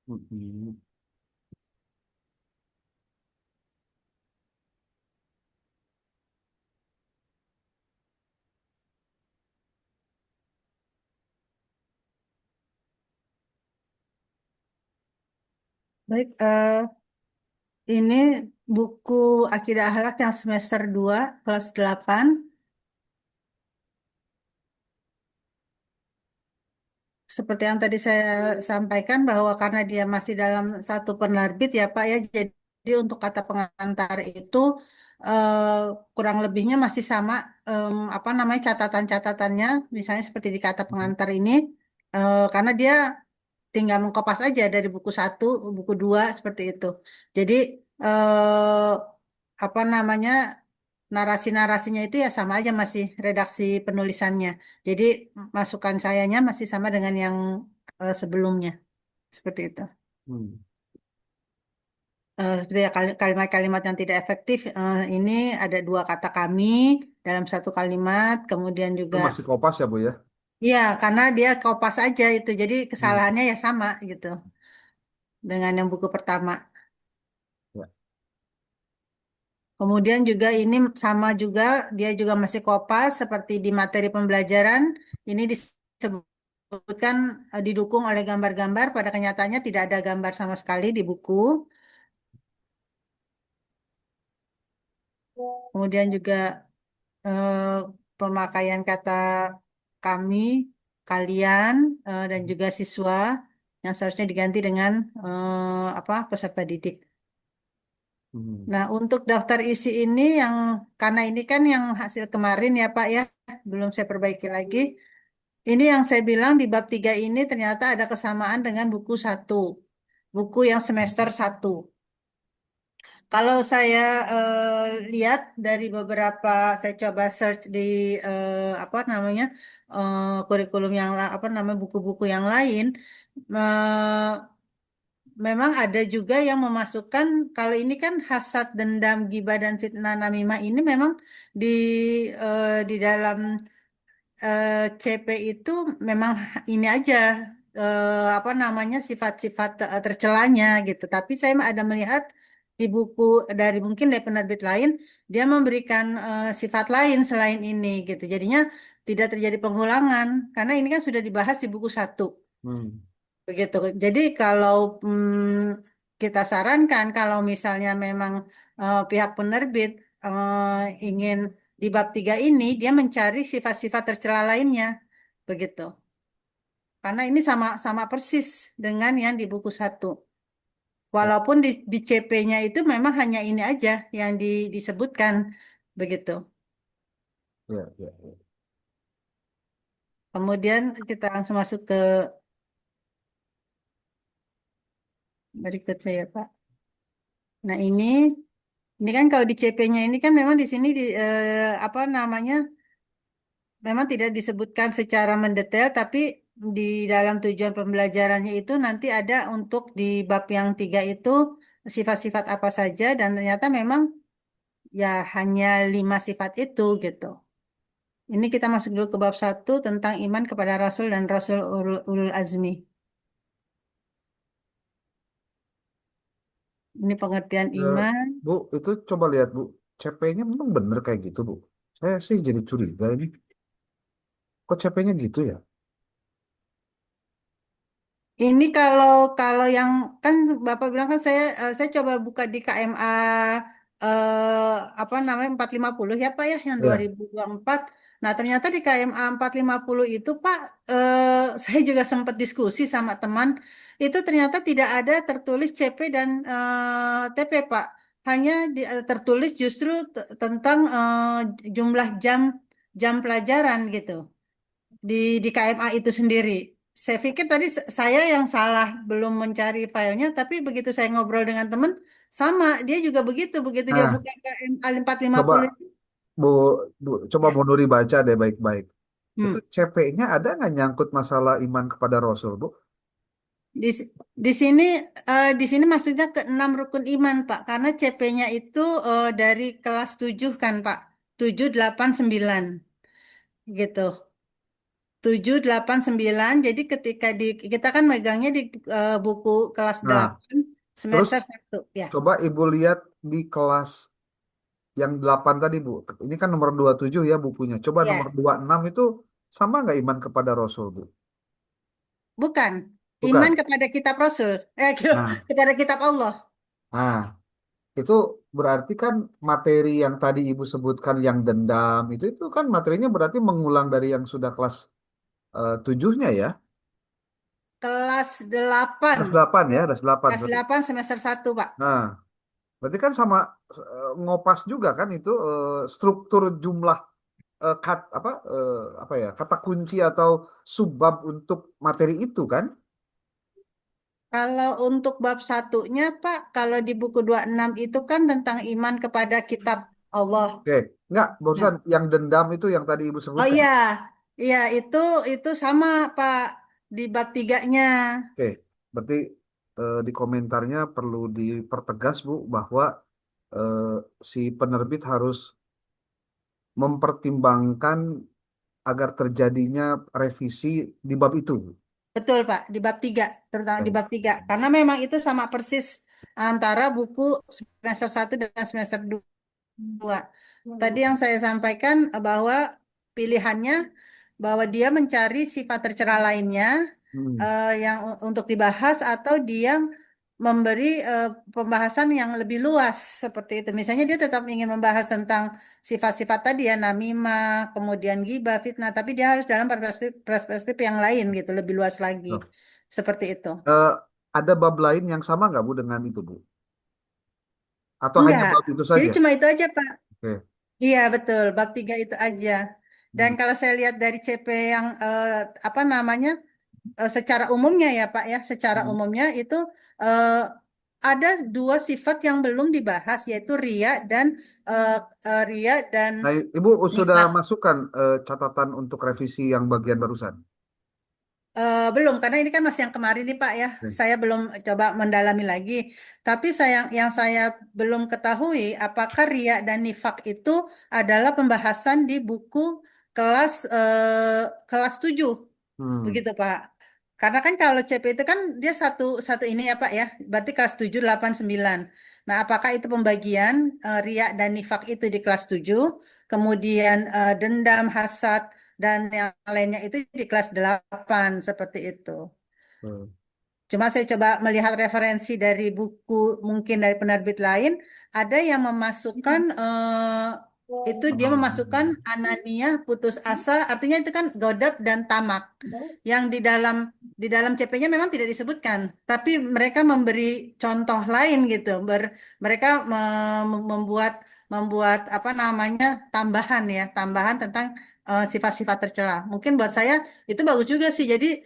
Mm-mm. Baik, ini buku Akidah Akhlak yang semester 2 kelas 8. Seperti yang tadi saya sampaikan bahwa karena dia masih dalam satu penerbit ya Pak ya, jadi untuk kata pengantar itu eh, kurang lebihnya masih sama, apa namanya, catatan-catatannya, misalnya seperti di kata pengantar ini, karena dia tinggal mengkopas aja dari buku satu, buku dua seperti itu. Jadi eh, apa namanya, narasi-narasinya itu ya sama aja, masih redaksi penulisannya. Jadi masukan sayanya masih sama dengan yang sebelumnya seperti itu. Hmm. Seperti ya, kalimat-kalimat yang tidak efektif, ini ada dua kata kami dalam satu kalimat, kemudian Itu juga masih kopas ya Bu ya? ya karena dia kopas aja itu, jadi Hmm. kesalahannya ya sama gitu dengan yang buku pertama. Ya. Kemudian juga ini sama juga, dia juga masih kopas seperti di materi pembelajaran. Ini disebutkan didukung oleh gambar-gambar, pada kenyataannya tidak ada gambar sama sekali di buku. Kemudian juga eh, pemakaian kata kami, kalian, dan juga siswa yang seharusnya diganti dengan apa, peserta didik. Hmm. Nah, untuk daftar isi ini yang, karena ini kan yang hasil kemarin ya Pak ya, belum saya perbaiki lagi. Ini yang saya bilang di bab 3 ini ternyata ada kesamaan dengan buku satu, buku yang semester satu. Kalau saya lihat dari beberapa, saya coba search di apa namanya, kurikulum yang apa namanya, buku-buku yang lain, eh, memang ada juga yang memasukkan, kalau ini kan hasad, dendam, gibah dan fitnah namimah, ini memang di di dalam CP itu memang ini aja, apa namanya, sifat-sifat tercelanya gitu. Tapi saya ada melihat di buku dari, mungkin dari penerbit lain, dia memberikan sifat lain selain ini gitu. Jadinya tidak terjadi pengulangan karena ini kan sudah dibahas di buku satu. Hmm. Begitu. Jadi kalau kita sarankan kalau misalnya memang pihak penerbit ingin di bab 3 ini dia mencari sifat-sifat tercela lainnya. Begitu. Karena ini sama sama persis dengan yang di buku satu. Ya, Walaupun di CP-nya itu memang hanya ini aja yang disebutkan. Begitu. ya, ya, ya. Kemudian kita langsung masuk ke berikutnya ya Pak. Nah, ini kan kalau di CP-nya ini kan memang di sini apa namanya, memang tidak disebutkan secara mendetail, tapi di dalam tujuan pembelajarannya itu nanti ada untuk di bab yang 3 itu sifat-sifat apa saja, dan ternyata memang ya hanya 5 sifat itu gitu. Ini kita masuk dulu ke bab satu tentang iman kepada Rasul dan Rasul Ulul Azmi. Ini pengertian Eh, iman. Bu, itu coba lihat Bu, CP-nya memang bener kayak gitu Bu. Saya sih jadi curiga ini. Kok CP-nya gitu ya? Ini kalau kalau yang kan Bapak bilang kan, saya coba buka di KMA apa namanya 450 ya Pak ya, yang dua Iya. ribu dua puluh empat. Nah, ternyata di KMA 450 itu Pak, saya juga sempat diskusi sama teman, itu ternyata tidak ada tertulis CP dan TP Pak. Hanya tertulis justru tentang jumlah jam jam pelajaran gitu di KMA itu sendiri. Saya pikir tadi saya yang salah belum mencari filenya, tapi begitu saya ngobrol dengan teman, sama dia juga begitu. Begitu dia Nah, buka KMA 450 coba itu, Bu, coba ya. Bu Nuri baca deh baik-baik. Itu Hmm. CP-nya ada nggak nyangkut masalah iman kepada Rasul, Bu? Di, di sini di sini maksudnya ke 6 rukun iman, Pak. Karena CP-nya itu dari kelas 7 kan, Pak. 7, 8, 9 gitu. 7, 8, 9. Jadi ketika kita kan megangnya di buku kelas Nah, 8 terus semester 1 ya. coba Ibu lihat di kelas yang 8 tadi, Bu. Ini kan nomor 27 ya bukunya. Coba nomor Ya, 26 itu sama nggak iman kepada Rasul, Bu? bukan. Iman Bukan. kepada kitab Rasul. Nah, Kepada kitab Allah. nah, itu berarti kan materi yang tadi Ibu sebutkan yang dendam itu kan materinya berarti mengulang dari yang sudah kelas 7-nya ya. Kelas 8. Kelas 8 ya, kelas 8 Kelas sorry. 8 semester 1 Pak. Nah, berarti kan sama ngopas juga kan itu struktur jumlah apa ya kata kunci atau subbab untuk materi itu kan? Kalau untuk bab satunya, Pak, kalau di buku 26 itu kan tentang iman kepada kitab Allah. Oke, nggak, Nah, barusan yang dendam itu yang tadi Ibu oh sebutkan. iya, iya itu sama, Pak, di bab tiganya. Oke, berarti di komentarnya perlu dipertegas Bu bahwa eh, si penerbit harus mempertimbangkan agar terjadinya revisi di bab itu. Betul, Pak, di bab 3, terutama di Oke. bab 3. Karena memang itu sama persis antara buku semester 1 dan semester 2. Tadi yang saya sampaikan bahwa pilihannya bahwa dia mencari sifat tercela lainnya Hmm. yang untuk dibahas atau dia memberi pembahasan yang lebih luas seperti itu. Misalnya dia tetap ingin membahas tentang sifat-sifat tadi ya, namimah, kemudian ghibah, fitnah, tapi dia harus dalam perspektif yang lain gitu, lebih luas lagi. Loh. Seperti itu. Eh, ada bab lain yang sama nggak Bu dengan itu Bu? Atau hanya Enggak. bab itu Jadi saja? cuma itu aja, Pak. Oke. Iya, betul. Bab 3 itu aja. Dan Hmm. kalau saya lihat dari CP yang apa namanya secara umumnya ya Pak ya, secara Hmm. umumnya itu eh, ada dua sifat yang belum dibahas yaitu eh, ria dan Nah, Ibu sudah nifak. masukkan catatan untuk revisi yang bagian barusan. Belum, karena ini kan masih yang kemarin nih Pak ya. Oke. Saya belum coba mendalami lagi. Tapi yang saya belum ketahui apakah ria dan nifak itu adalah pembahasan di buku kelas 7. Hmm. Begitu, Pak. Karena kan kalau CP itu kan dia satu satu ini ya, Pak ya. Berarti kelas 7, 8, 9. Nah, apakah itu pembagian riya dan nifak itu di kelas 7, kemudian dendam, hasad dan yang lainnya itu di kelas 8 seperti itu. Hmm. Cuma saya coba melihat referensi dari buku mungkin dari penerbit lain, ada yang memasukkan itu dia memasukkan anania, putus asa, artinya itu kan godab dan tamak. Yang di dalam CP-nya memang tidak disebutkan, tapi mereka memberi contoh lain gitu. Mereka membuat membuat apa namanya tambahan ya, tambahan tentang sifat-sifat tercela. Mungkin buat saya itu bagus juga sih. Jadi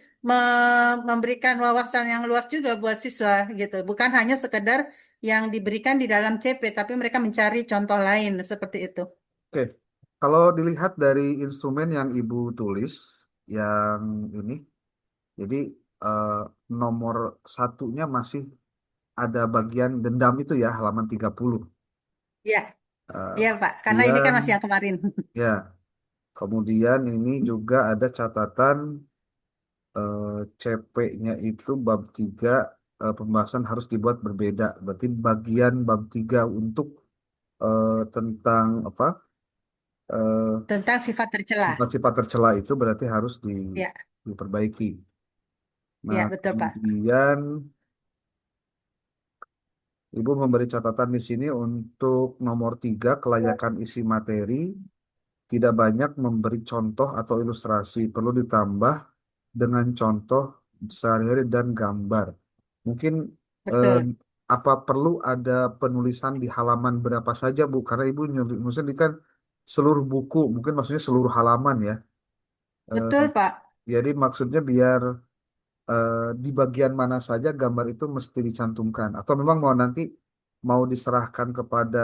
memberikan wawasan yang luas juga buat siswa gitu. Bukan hanya sekedar yang diberikan di dalam CP, tapi mereka mencari contoh lain seperti itu. Oke, kalau dilihat dari instrumen yang Ibu tulis, yang ini, jadi eh, nomor satunya masih ada bagian dendam itu ya, halaman 30. Ya, iya Pak, karena ini kan Kemudian, masih yang kemarin. ya, kemudian ini juga ada catatan CP-nya itu bab 3 pembahasan harus dibuat berbeda. Berarti bagian bab 3 untuk tentang apa? eh, Tentang sifat tercela. sifat-sifat tercela itu berarti harus Ya, diperbaiki. Nah, ya betul Pak. kemudian Ibu memberi catatan di sini untuk nomor 3 kelayakan isi materi, tidak banyak memberi contoh atau ilustrasi, perlu ditambah dengan contoh sehari-hari dan gambar. Mungkin eh, Betul. apa perlu ada penulisan di halaman berapa saja, Bu? Karena Ibu nyusun kan seluruh buku, mungkin maksudnya seluruh halaman ya. Eh, Betul Pak. jadi maksudnya biar di bagian mana saja gambar itu mesti dicantumkan atau memang mau diserahkan kepada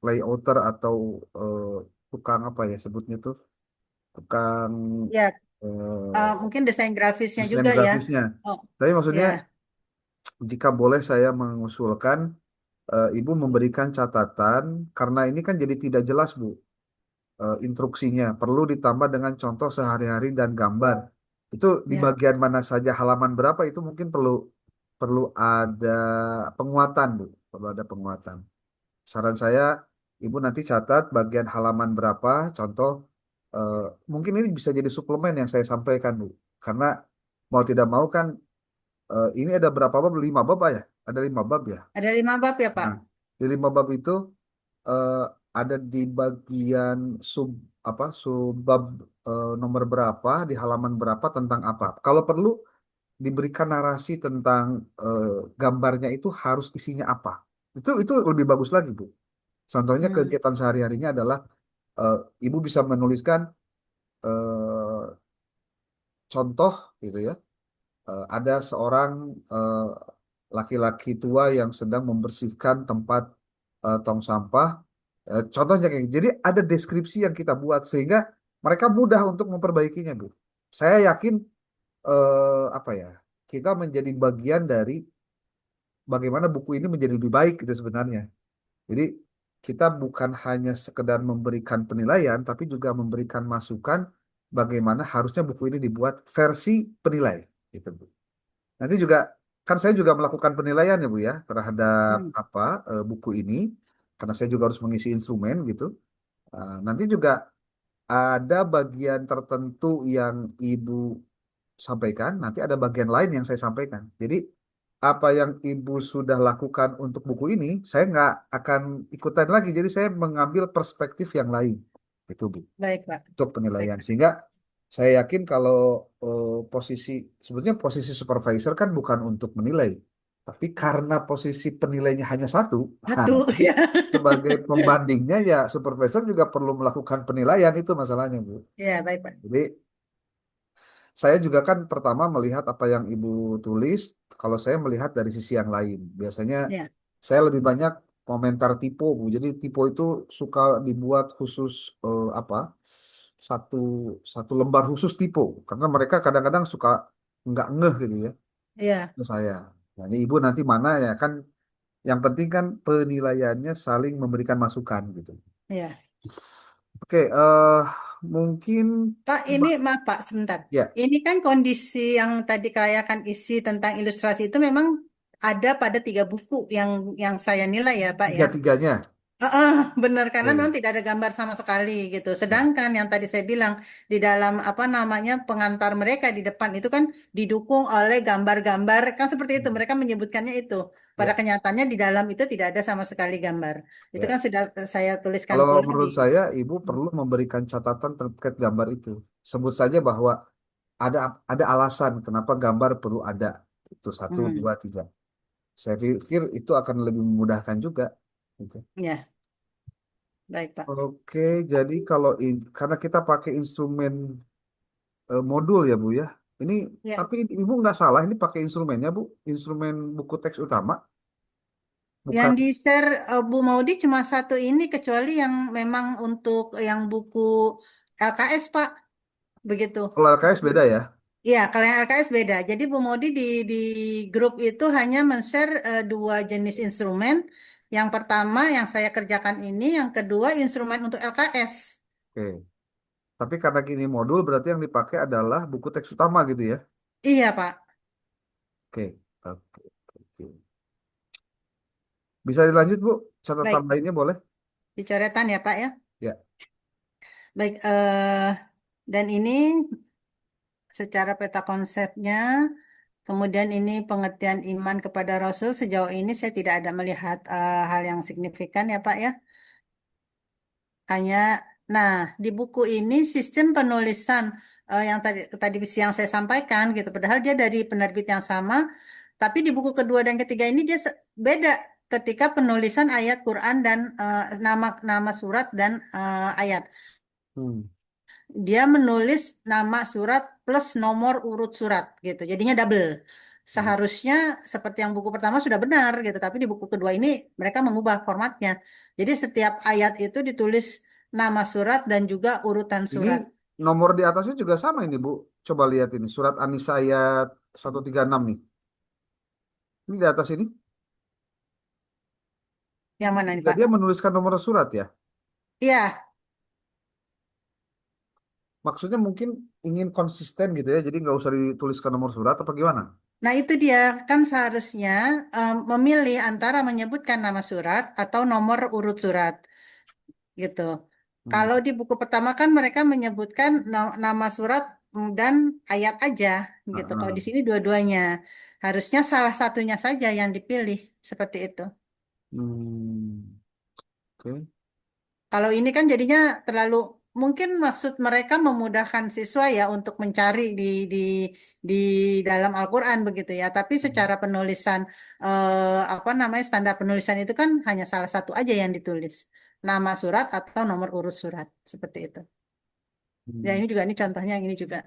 layouter atau eh, tukang apa ya sebutnya tuh tukang Ya, eh, mungkin desain grafisnya desain juga ya. grafisnya. Oh, Tapi ya. maksudnya jika boleh saya mengusulkan Ibu memberikan catatan karena ini kan jadi tidak jelas Bu instruksinya perlu ditambah dengan contoh sehari-hari dan gambar. Itu di Ya, bagian mana saja halaman berapa itu mungkin perlu perlu ada penguatan, Bu. Perlu ada penguatan. Saran saya, Ibu nanti catat bagian halaman berapa, contoh eh, mungkin ini bisa jadi suplemen yang saya sampaikan, Bu. Karena mau tidak mau kan ini ada berapa bab? 5 bab ya? Ada 5 bab ya? ada 5 bab ya Pak? Nah, di 5 bab itu eh, ada di bagian sub apa subbab nomor berapa di halaman berapa tentang apa. Kalau perlu diberikan narasi tentang eh, gambarnya itu harus isinya apa. Itu lebih bagus lagi, Bu. Contohnya Hmm, kegiatan sehari-harinya adalah eh, Ibu bisa menuliskan eh, contoh gitu ya. Ada seorang eh, laki-laki tua yang sedang membersihkan tempat tong sampah. Contohnya kayak gitu. Jadi ada deskripsi yang kita buat sehingga mereka mudah untuk memperbaikinya, Bu. Saya yakin apa ya? Kita menjadi bagian dari bagaimana buku ini menjadi lebih baik gitu sebenarnya. Jadi kita bukan hanya sekedar memberikan penilaian, tapi juga memberikan masukan bagaimana harusnya buku ini dibuat versi penilai, gitu, Bu. Nanti juga kan saya juga melakukan penilaian ya, Bu ya, terhadap hmm. apa buku ini, karena saya juga harus mengisi instrumen gitu. Nanti juga ada bagian tertentu yang Ibu sampaikan, nanti ada bagian lain yang saya sampaikan. Jadi apa yang Ibu sudah lakukan untuk buku ini, saya nggak akan ikutan lagi. Jadi saya mengambil perspektif yang lain. Itu, Bu, Baik Pak. untuk Baik penilaian. Pak. Sehingga saya yakin kalau posisi, sebetulnya posisi supervisor kan bukan untuk menilai. Tapi karena posisi penilainya hanya satu, nah, Satu nanti ya. sebagai pembandingnya ya supervisor juga perlu melakukan penilaian itu masalahnya, Bu. Ya, baik Pak. Jadi saya juga kan pertama melihat apa yang Ibu tulis, kalau saya melihat dari sisi yang lain. Biasanya Ya, saya lebih banyak komentar typo, Bu. Jadi typo itu suka dibuat khusus apa? Satu satu lembar khusus typo karena mereka kadang-kadang suka nggak ngeh gitu ya. ya, Itu saya. Jadi Ibu nanti mana ya kan yang penting kan penilaiannya saling memberikan masukan gitu. ya. Oke, mungkin Pak, ini maaf Pak, sebentar. ya Ini kan kondisi yang tadi kelayakan isi tentang ilustrasi itu memang ada pada 3 buku yang saya nilai ya Pak ya. tiga-tiganya. Heeh, benar karena memang Oke. tidak ada gambar sama sekali gitu. Ya. Sedangkan yang tadi saya bilang di dalam apa namanya pengantar mereka di depan itu kan didukung oleh gambar-gambar kan seperti itu. Mereka menyebutkannya itu. Pada Ya. kenyataannya di dalam itu tidak ada sama sekali gambar. Itu Ya. kan sudah saya tuliskan Kalau pula di. menurut saya, Ibu perlu memberikan catatan terkait gambar itu. Sebut saja bahwa ada ada alasan kenapa gambar perlu ada. Itu satu, Hmm, dua, tiga. Saya pikir itu akan lebih memudahkan juga. Gitu. ya, baik Pak. Oke, jadi kalau karena kita pakai instrumen modul ya, Bu ya. Ini Ya. tapi Ibu nggak salah, ini pakai instrumennya, Bu. Instrumen buku teks utama, Yang bukan di share Bu Maudi cuma satu ini kecuali yang memang untuk yang buku LKS Pak, begitu. kalau LKS beda ya. Iya, kalau yang LKS beda. Jadi Bu Maudi di grup itu hanya men-share 2 jenis instrumen. Yang pertama yang saya kerjakan ini, yang kedua instrumen untuk LKS. Oke. Tapi karena gini modul berarti yang dipakai adalah buku teks utama gitu ya. Iya Pak, Oke. Oke. Oke. Bisa dilanjut, Bu? Catatan baik. lainnya boleh? Dicoretan ya Pak ya. Ya. Baik, dan ini secara peta konsepnya. Kemudian ini pengertian iman kepada Rasul sejauh ini saya tidak ada melihat hal yang signifikan ya Pak ya. Hanya, nah di buku ini sistem penulisan yang tadi tadi yang saya sampaikan gitu. Padahal dia dari penerbit yang sama, tapi di buku kedua dan ketiga ini dia beda ketika penulisan ayat Quran dan nama nama surat dan ayat. Hmm. Dia menulis nama surat plus nomor urut surat gitu. Jadinya double. Hmm. Seharusnya seperti yang buku pertama sudah benar gitu, tapi di buku kedua ini mereka mengubah formatnya. Jadi setiap ayat itu ditulis nama surat dan juga urutan Ini surat. nomor di atasnya juga sama ini, Bu. Coba lihat ini. Surat An-Nisa ayat 136 nih. Ini di atas ini. Yang Ini mana nih juga Pak? dia menuliskan nomor surat ya. Iya, Maksudnya mungkin ingin konsisten gitu ya, jadi nggak usah dituliskan nomor surat apa gimana? Nah, itu dia kan seharusnya memilih antara menyebutkan nama surat atau nomor urut surat gitu. Hmm. Kalau di buku pertama kan mereka menyebutkan nama surat dan ayat aja gitu. Kalau Heeh. di sini dua-duanya. Harusnya salah satunya saja yang dipilih seperti itu. Hmm. Oke. Kalau ini kan jadinya terlalu mungkin maksud mereka memudahkan siswa ya untuk mencari di dalam Al-Qur'an begitu ya. Tapi secara penulisan apa namanya standar penulisan itu kan hanya salah satu aja yang ditulis. Nama surat atau nomor urut surat seperti itu. Ya Hmm. ini juga ini contohnya yang ini juga.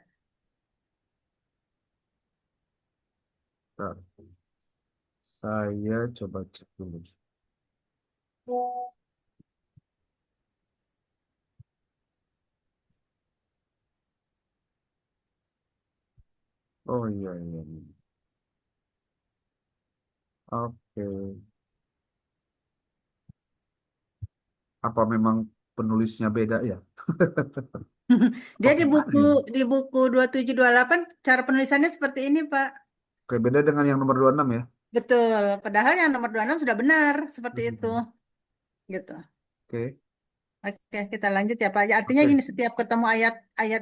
Bentar. Saya coba cek dulu. Oh iya iya, iya. Oke. Apa memang penulisnya beda ya? Dia Apa gimana ini? di buku 2728 cara penulisannya seperti ini, Pak. Oke, beda dengan yang nomor 26 ya. Betul. Padahal yang nomor 26 sudah benar seperti itu, Hmm. gitu. Oke. Oke, kita lanjut ya Pak. Ya, artinya Oke. gini, setiap ketemu ayat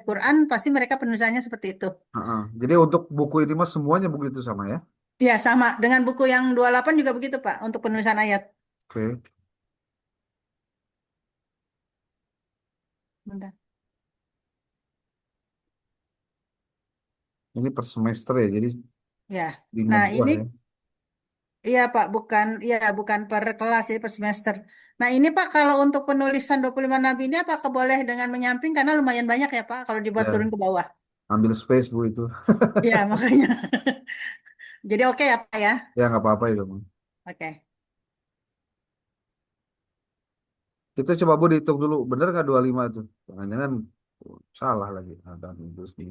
Quran, pasti mereka penulisannya seperti itu. Heeh. Jadi untuk buku ini mah semuanya begitu sama ya. Ya, sama. Dengan buku yang 28 juga begitu Pak, untuk penulisan ayat. Oke. Bentar. Ini per semester ya, jadi Ya. lima Nah, buah ini ya. iya Pak, bukan per kelas, jadi per semester. Nah, ini Pak, kalau untuk penulisan 25 nabi ini apakah boleh dengan menyamping karena lumayan banyak ya Pak kalau dibuat Ya, turun ke bawah. ambil space bu itu. Ya, makanya. Jadi oke ya Pak ya. Ya nggak apa-apa itu. Bu. Oke. Kita coba bu dihitung dulu, bener nggak 25 itu? Jangan-jangan salah lagi. Ada terus di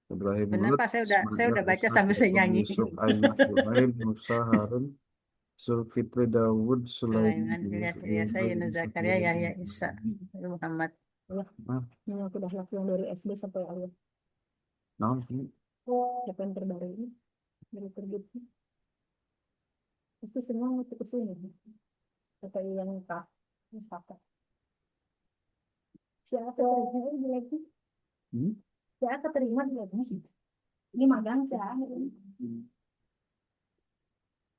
Ibrahim Benar Lut, Pak, saya Ismail, udah baca Ishak, sambil saya Yakub, nyanyi. Yusuf, Ainaz, Ibrahim, Musa, Harun, Zulkifli, Dawud, Sulaiman, Sulaiman, Yusuf, Ilyasa, Yunus, Yunus, Ishak, Zakaria, Yahya, Isa, Nabi Muhammad. Ya, Nah, ini aku udah lakuin dari SD sampai akhir. nah, ini. Siapa yang terbaru ini? Dari terbit. Itu semua untuk ke sini. Kata yang kak. Ini kakak. Siapa terima ini lagi? Hmm? Siapa terima lagi? Ini magang siapa?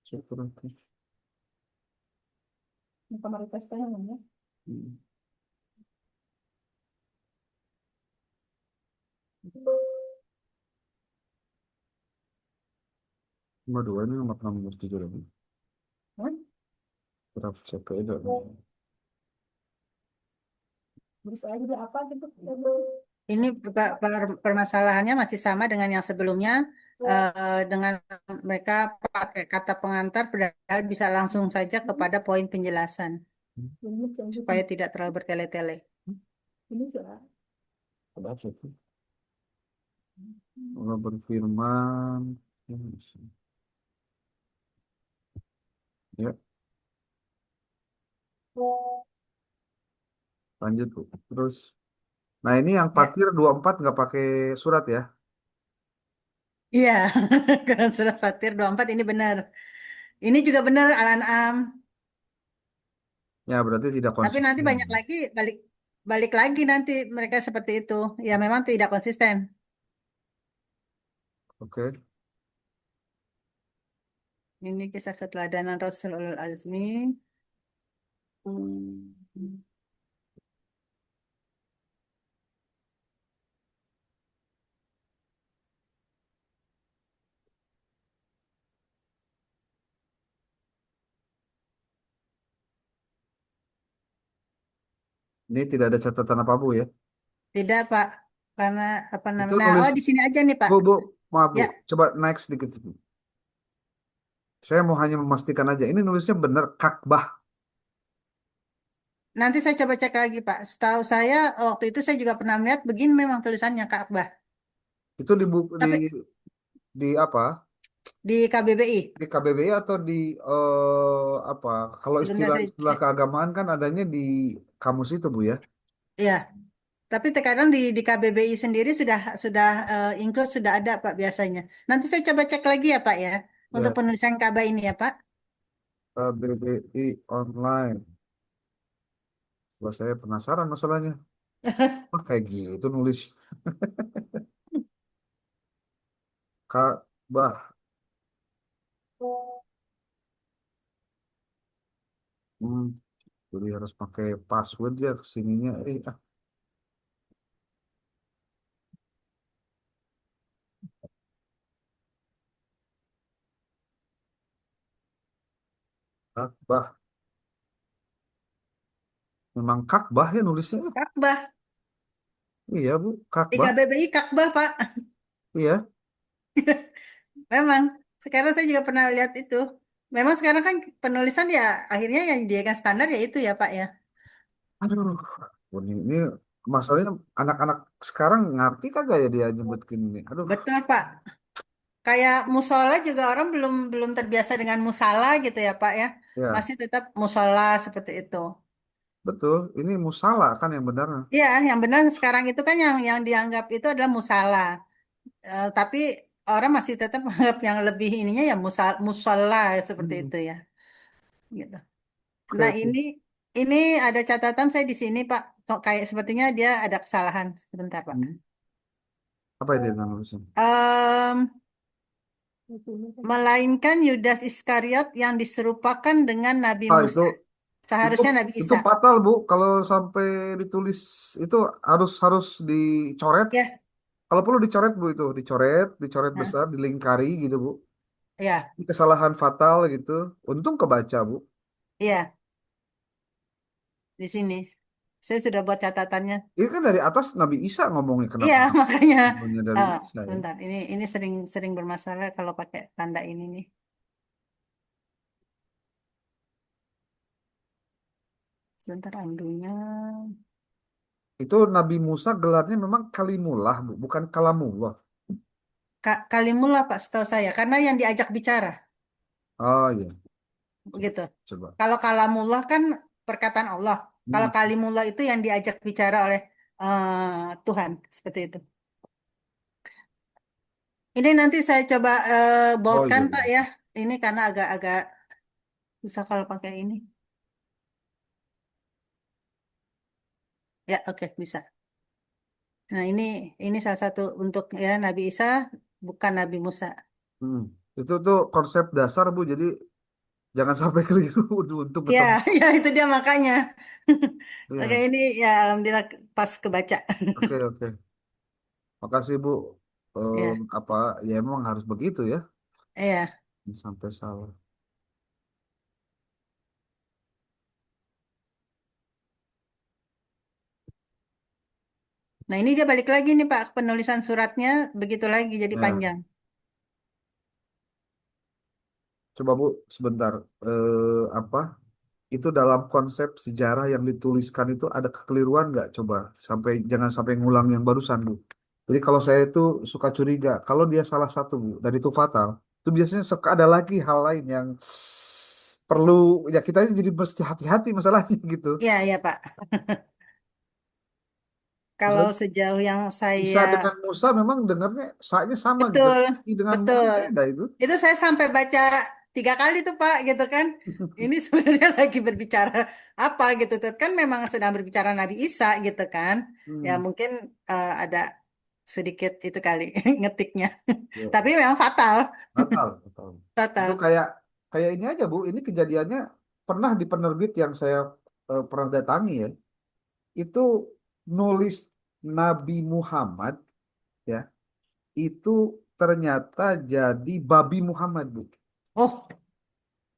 Syukur, oke. Ini kamar testnya namanya. Hmm. Nomor dua ini nomor 63 lagi. Hah? Berapa CP itu? Terus saya juga apa gitu? Ini permasalahannya masih sama dengan yang sebelumnya, dengan mereka pakai kata pengantar, padahal bisa langsung saja kepada poin penjelasan, Ini saya gitu. supaya tidak terlalu bertele-tele. Ini saya. Ada apa itu? Allah berfirman. Ya, lanjut Bu. Terus, nah ini yang Ya, Fatir 24 nggak pakai surat ya? iya, karena sudah Fatir 24 ini benar. Ini juga benar Al-An'am, Ya, berarti tidak tapi nanti konsisten. banyak lagi balik balik lagi nanti mereka seperti itu. Ya memang tidak konsisten. Oke. Ini kisah keteladanan Rasulul Azmi. Ini tidak ada catatan apa Bu ya? Tidak, Pak. Karena apa Itu namanya? Nah, nulis, oh di sini aja nih, Pak. Bu, maaf Bu. Ya, Coba naik sedikit. Saya mau hanya memastikan aja. Ini nulisnya benar Kakbah. nanti saya coba cek lagi, Pak. Setahu saya waktu itu saya juga pernah melihat begini memang tulisannya Ka'bah. Itu di buku Tapi di apa? di KBBI. Di KBBI atau di apa? Kalau Sebentar istilah saya istilah cek. keagamaan kan adanya di kamus itu Bu ya. Ya, Tapi terkadang di KBBI sendiri sudah include sudah ada Pak biasanya. Nanti saya coba cek lagi ya Pak ya untuk Ya, penulisan kaba ini ya Pak. KBBI online. Wah, saya penasaran masalahnya. Wah, kayak gitu nulis. Ka'bah. Hmm, jadi harus pakai password ya kesininya. Ka'bah. Memang Ka'bah ya nulisnya. Kakbah Iya, Bu. di Ka'bah. KBBI Kakbah Pak. Iya. Memang sekarang saya juga pernah lihat itu. Memang sekarang kan penulisan ya akhirnya yang dijadikan standar ya itu ya Pak ya. Aduh. Ini masalahnya anak-anak sekarang ngerti kagak ya dia nyebut gini nih. Aduh. Betul Pak. Kayak musola juga orang belum belum terbiasa dengan musala gitu ya Pak ya. Ya, Masih tetap musola seperti itu. betul. Ini musala kan yang benar. Iya, yang benar sekarang itu kan yang dianggap itu adalah musala. Tapi orang masih tetap menganggap yang lebih ininya ya musola seperti Hmm. itu ya. Gitu. Oke, Nah oke. ini ada catatan saya di sini Pak. Kok kayak sepertinya dia ada kesalahan sebentar Pak. Hmm. Apa dia nulisnya? Em, Itunya kan. Melainkan Yudas Iskariot yang diserupakan dengan Nabi Ah, Musa. itu Seharusnya Nabi itu Isa. fatal, Bu. Kalau sampai ditulis itu harus harus dicoret. Ya, Kalau perlu dicoret, Bu, itu dicoret, dicoret nah, besar, dilingkari gitu, Bu. ya, Ini kesalahan fatal gitu. Untung kebaca, Bu. iya, di sini. Saya sudah buat catatannya. Ini kan dari atas Nabi Isa ngomongnya, Iya, kenapa makanya. ngomongnya dari Isa ya? Sebentar, ini sering sering bermasalah kalau pakai tanda ini nih. Sebentar, ambilnya. Itu Nabi Musa gelarnya memang Kalimullah, Bu, bukan Kalamullah. Kalimullah Pak, setahu saya, karena yang diajak bicara, Oh iya, coba, begitu. coba. Kalau kalamullah kan perkataan Allah. Kalau Hmm. kalimullah itu yang diajak bicara oleh Tuhan, seperti itu. Ini nanti saya coba Oh boldkan iya, Pak iya. ya. Ini karena agak-agak susah kalau pakai ini. Ya, oke, bisa. Nah, ini salah satu untuk ya Nabi Isa bukan Nabi Musa. Hmm. Itu tuh konsep dasar, Bu. Jadi jangan sampai keliru untuk Ya, ketemu. ya itu dia makanya. Oke, Iya, ini ya alhamdulillah pas kebaca. oke, oke. Makasih, Bu. Ya, Apa ya emang harus begitu ya? iya. Sampai salah. Nah, ini dia balik lagi nih Pak, penulisan suratnya begitu lagi jadi Ya, panjang. coba Bu sebentar. Apa? Itu dalam konsep sejarah yang dituliskan itu ada kekeliruan nggak? Coba sampai jangan sampai ngulang yang barusan, Bu. Jadi kalau saya itu suka curiga, kalau dia salah satu, Bu, dan itu fatal, itu biasanya suka ada lagi hal lain yang perlu ya kita jadi mesti hati-hati masalahnya gitu. Iya, iya Pak. Kalau Misalnya sejauh yang Isa saya dengan Musa memang dengarnya sa-nya sama gitu. betul, I dengan Musa betul. beda itu. Itu saya sampai baca 3 kali tuh Pak, gitu kan. Ini sebenarnya lagi berbicara apa gitu tuh kan memang sedang berbicara Nabi Isa gitu kan. Ya Hmm. mungkin ada sedikit itu kali ngetiknya. Ya, Tapi memang fatal, fatal, fatal. Itu fatal. kayak kayak ini aja Bu, ini kejadiannya pernah di penerbit yang saya pernah datangi ya. Itu nulis Nabi Muhammad ya, itu ternyata jadi Babi Muhammad Bu. Oh,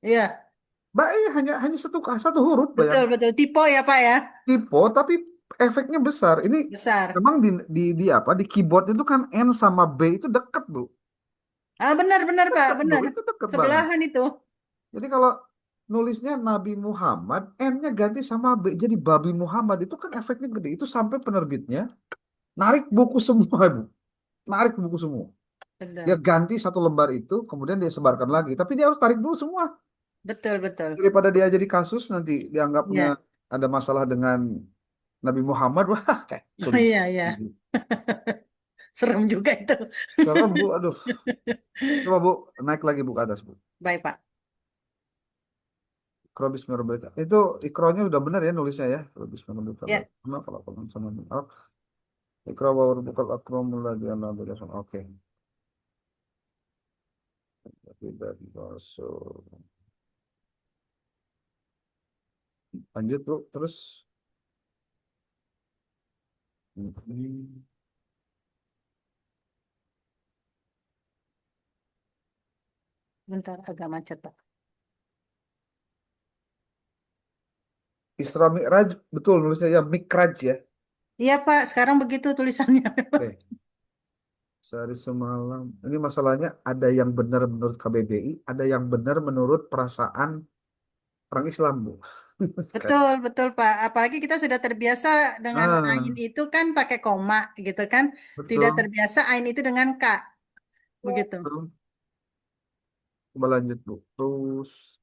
iya, Hanya satu huruf betul bayang. betul tipe ya Pak ya. Tipe tapi efeknya besar. Ini Besar. memang di apa di keyboard itu kan N sama B itu deket Bu. Ah benar benar Pak, Deket Bu, benar. itu deket banget. Sebelahan itu. Jadi kalau nulisnya Nabi Muhammad, N-nya ganti sama B, jadi Babi Muhammad itu kan efeknya gede. Itu sampai penerbitnya narik buku semua, Bu. Narik buku semua. Dia Betul. ganti satu lembar itu, kemudian dia sebarkan lagi. Tapi dia harus tarik dulu semua. Betul betul. Daripada dia jadi kasus nanti dianggapnya Ya, ada masalah dengan Nabi Muhammad, wah kayak Oh sulit. iya, iya. Serem juga itu. Serem Bu, aduh. Coba Bu, naik lagi Bu ke atas Bu. Baik, Pak. Ikro Bismillahirrahmanirrahim. Itu ikronya udah benar ya nulisnya ya. Ikro Ya, Bismillahirrahmanirrahim. Kenapa kalau kalau sama oh, Ikro wa rabbukal akramul ladzi allama bil qalam. Oke. Tapi dari Rasul. Lanjut Bu, terus. Hmm. bentar agak macet, Pak. Isra Mi'raj, betul nulisnya ya Mikraj ya. Iya, Pak. Sekarang begitu tulisannya. Oke. Sehari semalam. Ini masalahnya ada yang benar menurut KBBI, ada yang benar menurut perasaan orang Islam, Bu. Kan? Betul, betul, Pak. Apalagi kita sudah terbiasa dengan ain Ah, itu kan pakai koma, gitu kan. Tidak betul. terbiasa ain itu dengan K, begitu. Betul. Coba lanjut, Bu. Terus.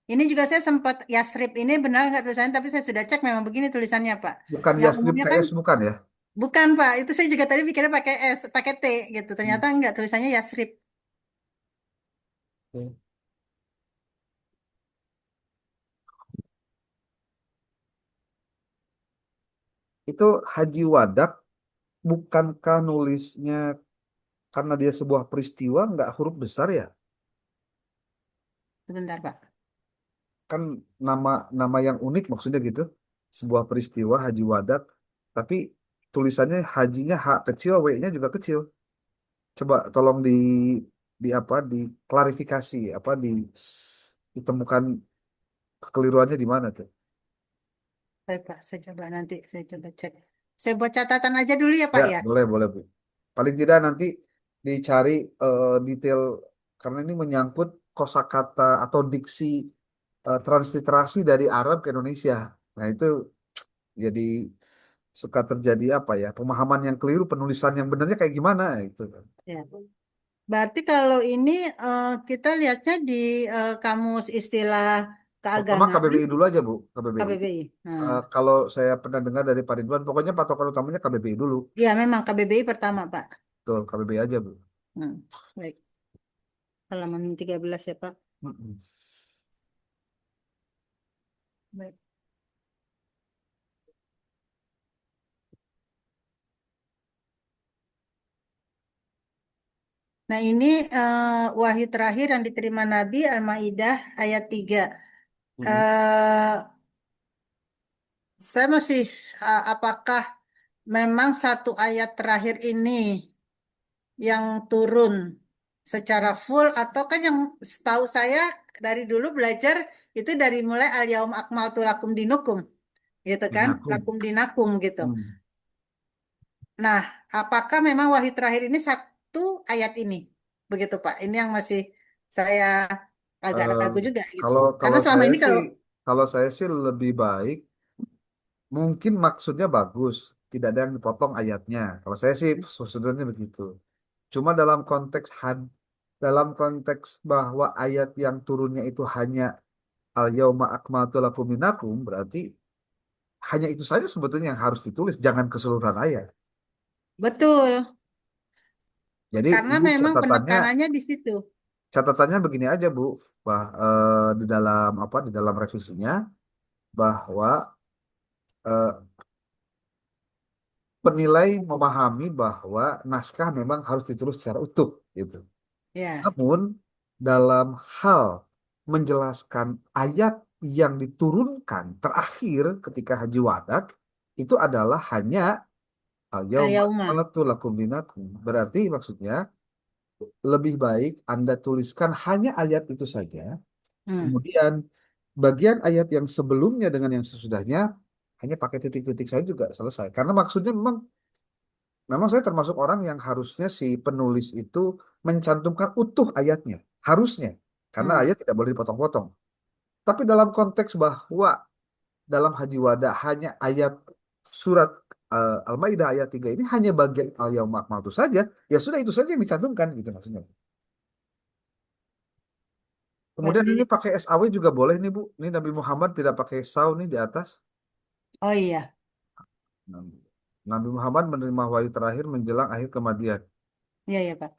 Ini juga saya sempat Yasrib ini benar nggak tulisannya, tapi saya sudah cek memang begini tulisannya, Pak. Bukan Yang Yasrib umumnya kan KS, bukan ya? bukan, Pak. Itu saya juga tadi pikirnya pakai S, pakai T gitu. Hmm. Ternyata enggak, tulisannya Yasrib. Oke. Itu Haji Wadak, bukankah nulisnya karena dia sebuah peristiwa nggak huruf besar ya? Sebentar, Pak. Kan nama nama yang unik maksudnya gitu. Sebuah peristiwa Haji Wadak, tapi tulisannya hajinya H kecil, W-nya juga kecil. Coba tolong di apa diklarifikasi apa ditemukan kekeliruannya di mana tuh? Baik, Pak. Saya coba nanti, saya coba cek. Saya buat catatan aja dulu ya, Pak Ya, ya. boleh Bu. Paling tidak nanti dicari detail karena ini menyangkut kosakata atau diksi transliterasi dari Arab ke Indonesia. Nah, itu jadi suka terjadi apa ya? Pemahaman yang keliru, penulisan yang benarnya kayak gimana itu kan. Ya. Berarti kalau ini kita lihatnya di kamus istilah Pertama keagamaan KBBI dulu aja, Bu, KBBI. KBBI. Nah, Kalau saya pernah dengar dari Pak Ridwan, pokoknya patokan utamanya KBBI dulu. ya memang KBBI pertama, Pak. Tuh, KBBI aja, Bu. Nah, baik. Halaman 13 ya, Pak. Mm-mm. Baik. Nah, ini wahyu terakhir yang diterima Nabi Al-Maidah ayat 3. Mm-mm. Eh, saya masih apakah memang satu ayat terakhir ini yang turun secara full atau kan yang setahu saya dari dulu belajar itu dari mulai al-yaum akmaltu lakum dinukum gitu kan, Dinakum. lakum dinakum gitu. Hmm. Nah, apakah memang wahyu terakhir ini satu ayat ini? Begitu Pak. Ini yang masih saya agak Eh, ragu juga gitu. kalau Karena kalau selama saya ini sih kalau kalau saya sih lebih baik mungkin maksudnya bagus, tidak ada yang dipotong ayatnya. Kalau saya sih sudutnya begitu. Cuma dalam konteks bahwa ayat yang turunnya itu hanya al yauma akmaltu lakum dinakum, berarti hanya itu saja sebetulnya yang harus ditulis, jangan keseluruhan ayat. betul, Jadi karena Ibu memang penekanannya di situ. catatannya begini aja Bu, di dalam apa di dalam revisinya bahwa eh, penilai memahami bahwa naskah memang harus ditulis secara utuh gitu. Ya, Namun dalam hal menjelaskan ayat yang diturunkan terakhir ketika Haji Wadak itu adalah hanya al-yauma al-yauma. akmaltu lakum dinakum. Berarti maksudnya lebih baik Anda tuliskan hanya ayat itu saja. Hmm. Kemudian bagian ayat yang sebelumnya dengan yang sesudahnya hanya pakai titik-titik saja juga selesai. Karena maksudnya memang saya termasuk orang yang harusnya si penulis itu mencantumkan utuh ayatnya. Harusnya. Karena Hmm. ayat tidak boleh dipotong-potong. Tapi dalam konteks bahwa dalam Haji Wada hanya ayat surat Al-Maidah ayat 3 ini hanya bagian al-yaum akmaltu saja, ya sudah itu saja yang dicantumkan gitu maksudnya. Kemudian Berarti ini pakai SAW juga boleh nih Bu. Ini Nabi Muhammad tidak pakai SAW nih di atas. Oh iya, Nabi Muhammad menerima wahyu terakhir menjelang akhir kematian. iya ya Pak.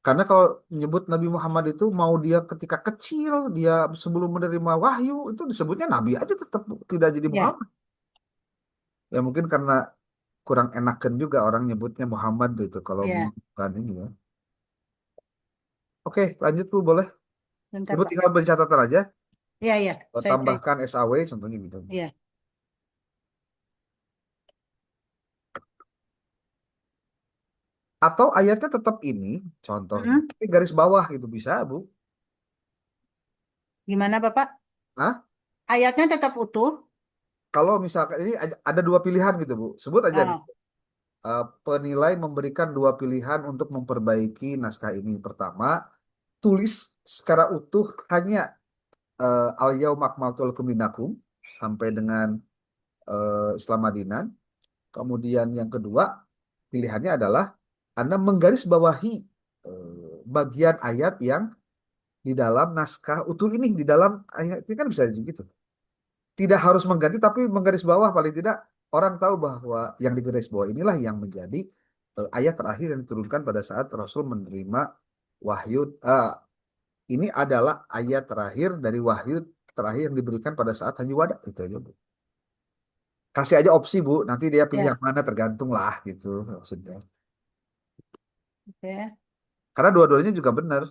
Karena kalau menyebut Nabi Muhammad itu mau dia ketika kecil, dia sebelum menerima wahyu, itu disebutnya Nabi aja tetap tidak jadi Ya, Muhammad. Ya mungkin karena kurang enakan juga orang nyebutnya Muhammad gitu kalau ya, bukan ini ya. Oke, lanjut Bu, boleh. bentar Ibu Pak. tinggal beri catatan aja, Iya, iya, saya cek. tambahkan SAW contohnya gitu. Iya. Atau ayatnya tetap ini, contohnya. Mm-mm. Tapi garis bawah gitu bisa, Bu. Gimana Bapak? Hah? Ayatnya tetap utuh. Kalau misalkan ini ada dua pilihan gitu, Bu. Sebut aja nih. Oh, Penilai memberikan dua pilihan untuk memperbaiki naskah ini. Pertama, tulis secara utuh hanya al-yaum akmaltu lakum dinakum sampai dengan Islam Madinah. Kemudian yang kedua, pilihannya adalah Anda menggarisbawahi bagian ayat yang di dalam naskah utuh ini, di dalam ayat ini kan bisa gitu. Tidak harus mengganti, tapi menggaris bawah paling tidak orang tahu bahwa yang digaris bawah inilah yang menjadi ayat terakhir yang diturunkan pada saat Rasul menerima wahyu. Ini adalah ayat terakhir dari wahyu terakhir yang diberikan pada saat Haji Wada. Itu aja, Bu. Kasih aja opsi, Bu. Nanti dia pilih ya. yang mana tergantung lah gitu maksudnya. Oke. Karena dua-duanya juga benar.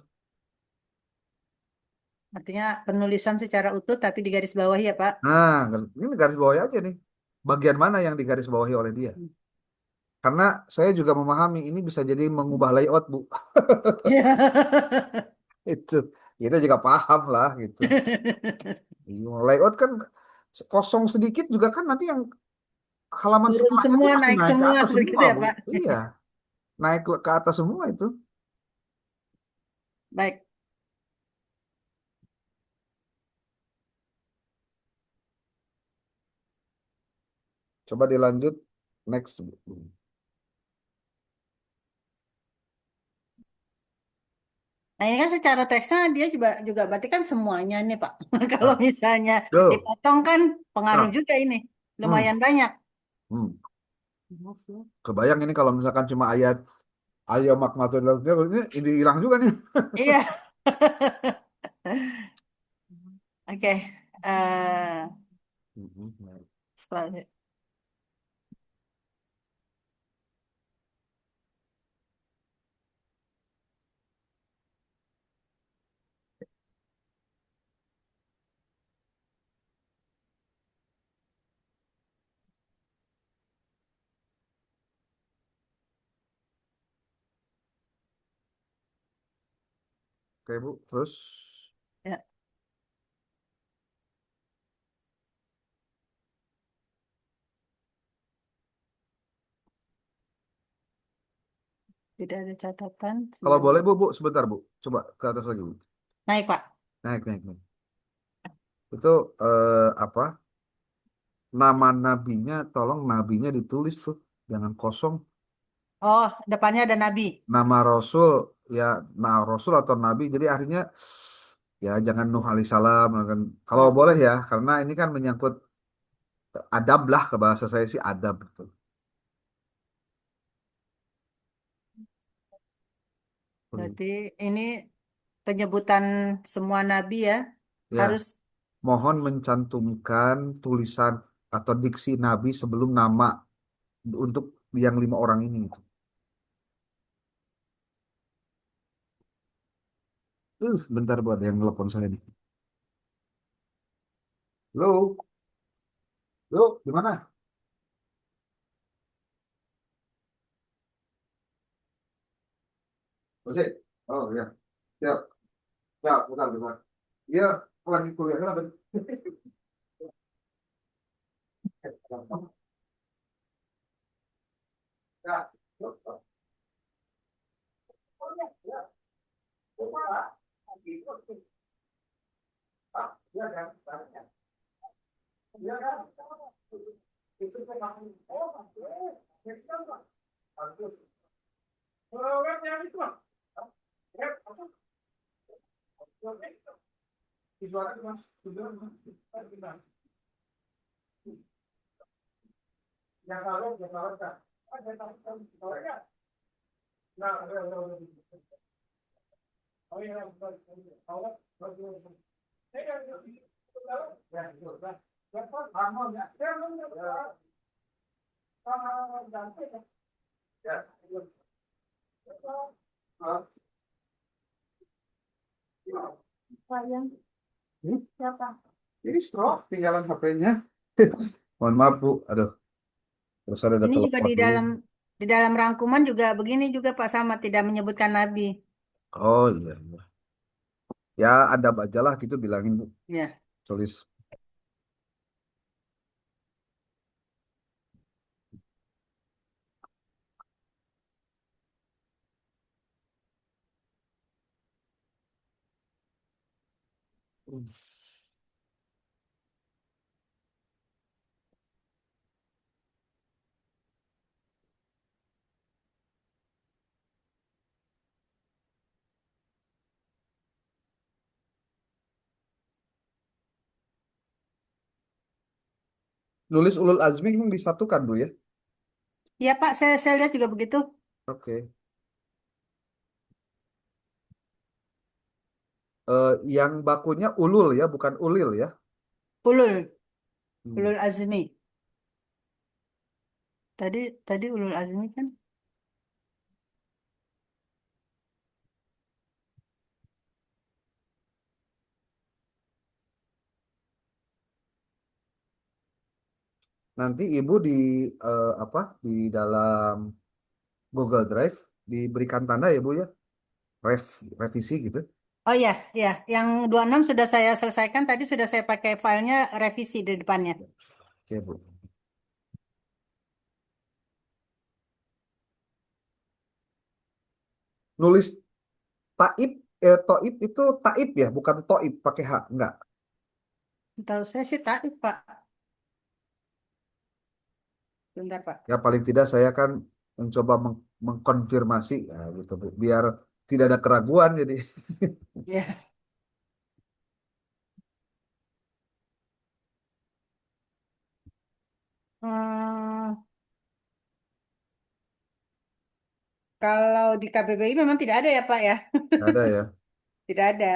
Artinya penulisan secara utuh tapi digarisbawahi ya Pak. Nah, ini garis bawah aja nih. Bagian mana yang digaris bawahi oleh dia? Karena saya juga memahami ini bisa jadi mengubah layout, Bu. Itu kita juga paham lah gitu. Iya, layout kan kosong sedikit juga kan nanti yang halaman Turun setelahnya itu semua, pasti naik naik ke semua atas begitu semua, ya Bu. Pak. Iya, naik ke atas semua itu. Baik. Coba dilanjut next, Bu. Nah ini kan secara teksnya dia juga juga berarti kan semuanya nih Pak. Kalau Nah, misalnya tuh. dipotong kan pengaruh Nah, juga ini. hmm, Lumayan banyak. hmm. Kebayang ini kalau misalkan cuma ayat ayo makmatul ini hilang juga nih. Iya. Oke. Mhm. Selanjutnya. Oke, Bu. Terus Ya, tidak ada catatan. kalau Sudah. boleh, Bu, Bu, sebentar, Bu. Coba ke atas lagi, Bu. Naik Pak. Naik, naik, naik. Itu apa? Nama nabinya, tolong nabinya ditulis tuh, jangan kosong. Oh, depannya ada Nabi. Nama Rasul ya, nah Rasul atau Nabi, jadi artinya ya jangan Nuh alaihissalam. Kalau Oh, boleh ya, karena ini kan menyangkut adab lah, ke bahasa saya sih adab betul. berarti ini penyebutan semua Nabi ya Ya, harus. mohon mencantumkan tulisan atau diksi Nabi sebelum nama untuk yang 5 orang ini. Bentar buat yang telepon saya nih. Halo, halo, gimana? Oke, oh ya, siap, siap, bentar, bentar. Iya, lagi kuliah kenapa? Ya, ya kan? Ya kan? Itu kan bagus. Oh, yang itu. Ya, bagus. Tujuan mas, tujuan mas. Sayang, Hmm? siapa? Ini stroke, tinggalan HP-nya. Mohon maaf, Bu. Aduh, terus ada Ini juga telepon nih. di dalam rangkuman juga begini juga Pak sama tidak menyebutkan nabi. Oh iya, iya. Ya ada aja lah gitu bilangin, Bu. Ya. Tulis. Nulis ulul azmi memang disatukan, Bu ya. Iya Pak, saya lihat juga begitu. Oke. Yang bakunya ulul ya, bukan ulil ya. Ulul, Hmm. ulul azmi. Tadi tadi ulul azmi kan? Nanti Ibu di apa di dalam Google Drive diberikan tanda ya, Bu ya. Revisi gitu. Oh iya, iya. Yang 26 sudah saya selesaikan. Tadi sudah saya pakai filenya revisi di depannya. Oke, Bu. Nulis taib, toib itu taib ya, bukan toib pakai H, enggak. Tahu saya sih tadi Pak. Bentar Pak. Ya paling tidak saya kan mencoba mengkonfirmasi ya gitu, Bu. Biar tidak ada keraguan jadi. Ya. Hmm, kalau di KBBI memang tidak ada ya Pak ya. Nggak ada ya. Tidak ada.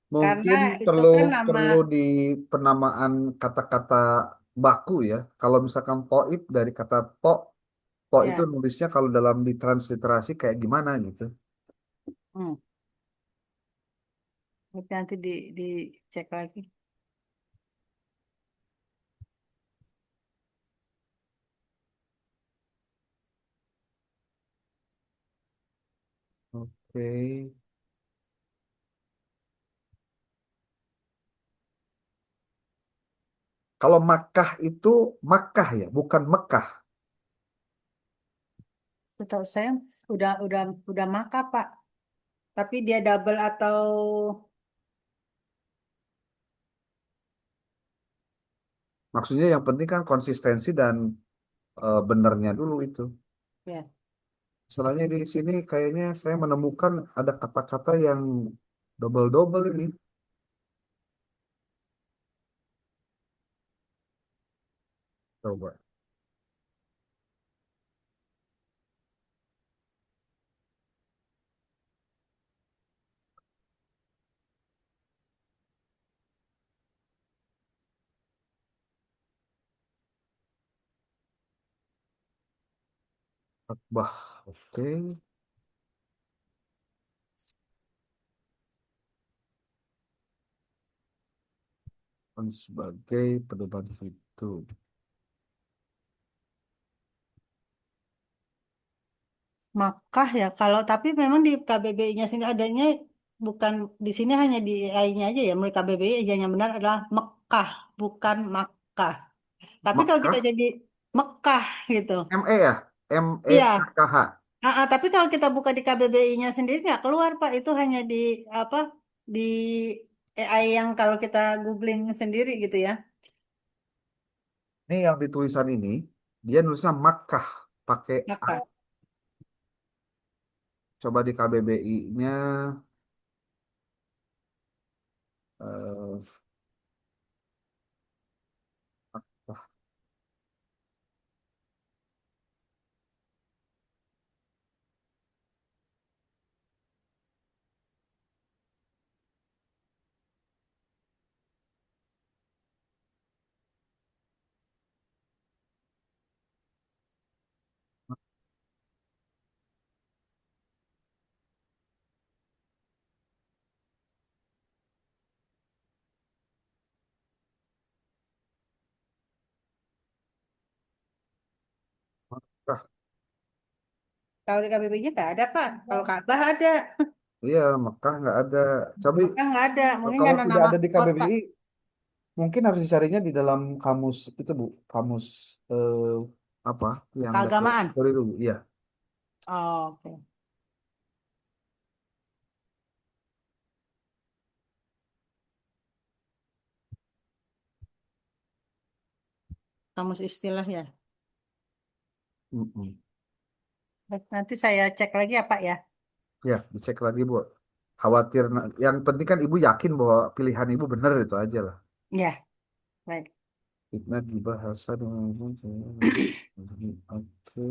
Karena Mungkin itu perlu kan nama perlu di penamaan kata-kata baku ya. Kalau misalkan toib dari kata to itu ya. nulisnya kalau dalam ditransliterasi kayak gimana gitu. Hmm. Nanti dicek lagi. Oke. Kalau Makkah itu Makkah ya, bukan Mekah. Setahu saya udah maka Pak. Tapi dia double atau Maksudnya yang penting kan konsistensi dan benernya dulu itu. ya. Soalnya di sini kayaknya saya menemukan ada kata-kata yang double-double ini. Coba. Akbah. Oke. Dan sebagai pedoman hidup. Makkah ya. Kalau tapi memang di KBBI-nya sini adanya bukan di sini hanya di AI-nya aja ya. Menurut KBBI aja yang benar adalah Mekkah, bukan Makkah. Tapi kalau kita Mekah. jadi Mekkah gitu. ME ya? Iya. MEKH. Tapi kalau kita buka di KBBI-nya sendiri nggak keluar Pak. Itu hanya di apa di AI yang kalau kita googling sendiri gitu ya. Ini yang di tulisan ini, dia nulisnya Makkah pakai A. Makkah. Coba di KBBI-nya, Ah, Kalau di KBBI nggak ada, Pak. Kalau Ka'bah ada. iya, Mekah nggak ada. Tapi Maka nggak ada. Mungkin kalau karena tidak nama ada di kota KBBI, mungkin harus dicarinya di dalam kamus itu, Bu. Kamus eh, apa yang dari keagamaan. dari itu, Bu. Iya. Oh, oke. Kamus istilah ya. Mm-mm. Baik, nanti saya cek lagi ya, Pak ya. Ya, dicek lagi, Bu. Khawatir. Yang penting kan Ibu yakin bahwa pilihan Ibu benar itu aja lah. Ya, baik. Fitnah gibah hasad. Oke.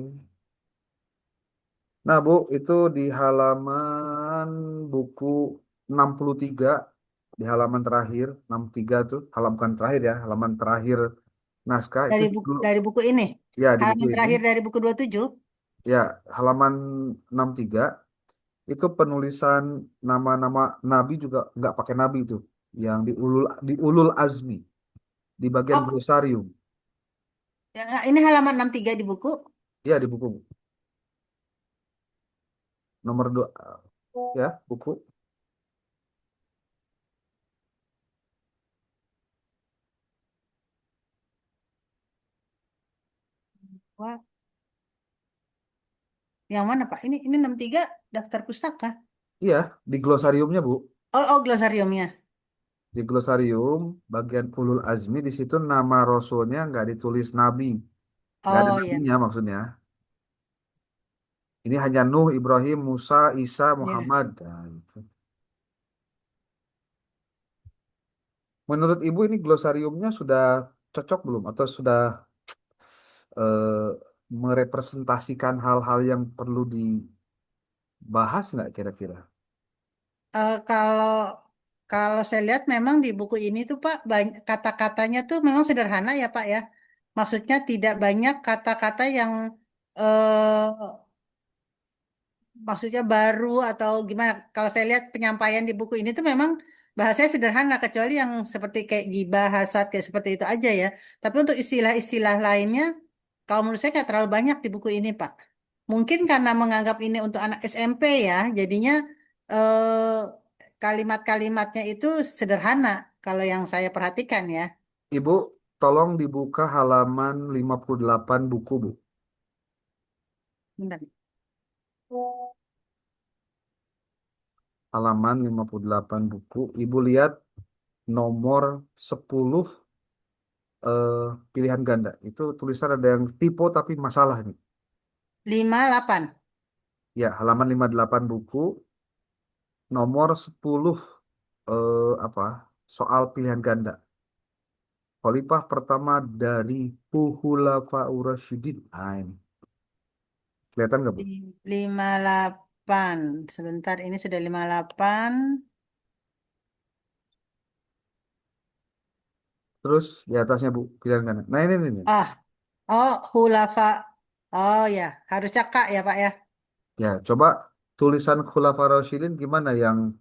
Nah, Bu, itu di halaman buku 63, di halaman terakhir, 63 tuh, halaman bukan terakhir ya, halaman terakhir naskah itu dulu, Dari buku ini. ya di buku Halaman ini, terakhir dari buku 27. ya halaman 63 itu penulisan nama-nama nabi juga nggak pakai nabi itu, yang di ulul azmi di bagian Oh, glosarium, ya, ini halaman 63 di buku. ya di buku nomor 2 ya buku. Wah, yang mana, Pak? Ini 63 daftar pustaka. Iya, di glosariumnya, Bu. Oh, oh, glosariumnya. Di glosarium bagian ulul azmi di situ nama rasulnya nggak ditulis nabi, nggak ada Oh, ya. nabinya maksudnya. Ini hanya Nuh, Ibrahim, Musa, Isa, Ya. Muhammad. Nah, gitu. Menurut Ibu ini glosariumnya sudah cocok belum atau sudah eh, merepresentasikan hal-hal yang perlu dibahas nggak kira-kira? Kalau kalau saya lihat memang di buku ini tuh Pak kata-katanya tuh memang sederhana ya Pak ya. Maksudnya tidak banyak kata-kata yang eh, maksudnya baru atau gimana. Kalau saya lihat penyampaian di buku ini tuh memang bahasanya sederhana kecuali yang seperti kayak gibah, hasad kayak seperti itu aja ya. Tapi untuk istilah-istilah lainnya kalau menurut saya nggak terlalu banyak di buku ini Pak. Mungkin karena menganggap ini untuk anak SMP ya, jadinya eh, kalimat-kalimatnya itu sederhana kalau yang saya perhatikan ya. Ibu, tolong dibuka halaman 58 buku, Bu. Bentar. Halaman 58 buku. Ibu lihat nomor 10 eh, pilihan ganda. Itu tulisan ada yang tipe tapi masalah nih. 58. Ya, halaman 58 buku, nomor 10 apa? Soal pilihan ganda. Khalifah pertama dari Khulafaur Rasyidin. Nah, ini. Kelihatan nggak, Bu? 58. Sebentar, ini sudah 58. Terus di atasnya, Bu, pilihan ganda. Nah, ini. Ah, oh, hulafa. Oh ya, harusnya Kak ya Pak ya. Ya, coba tulisan Khulafaur Rasyidin gimana yang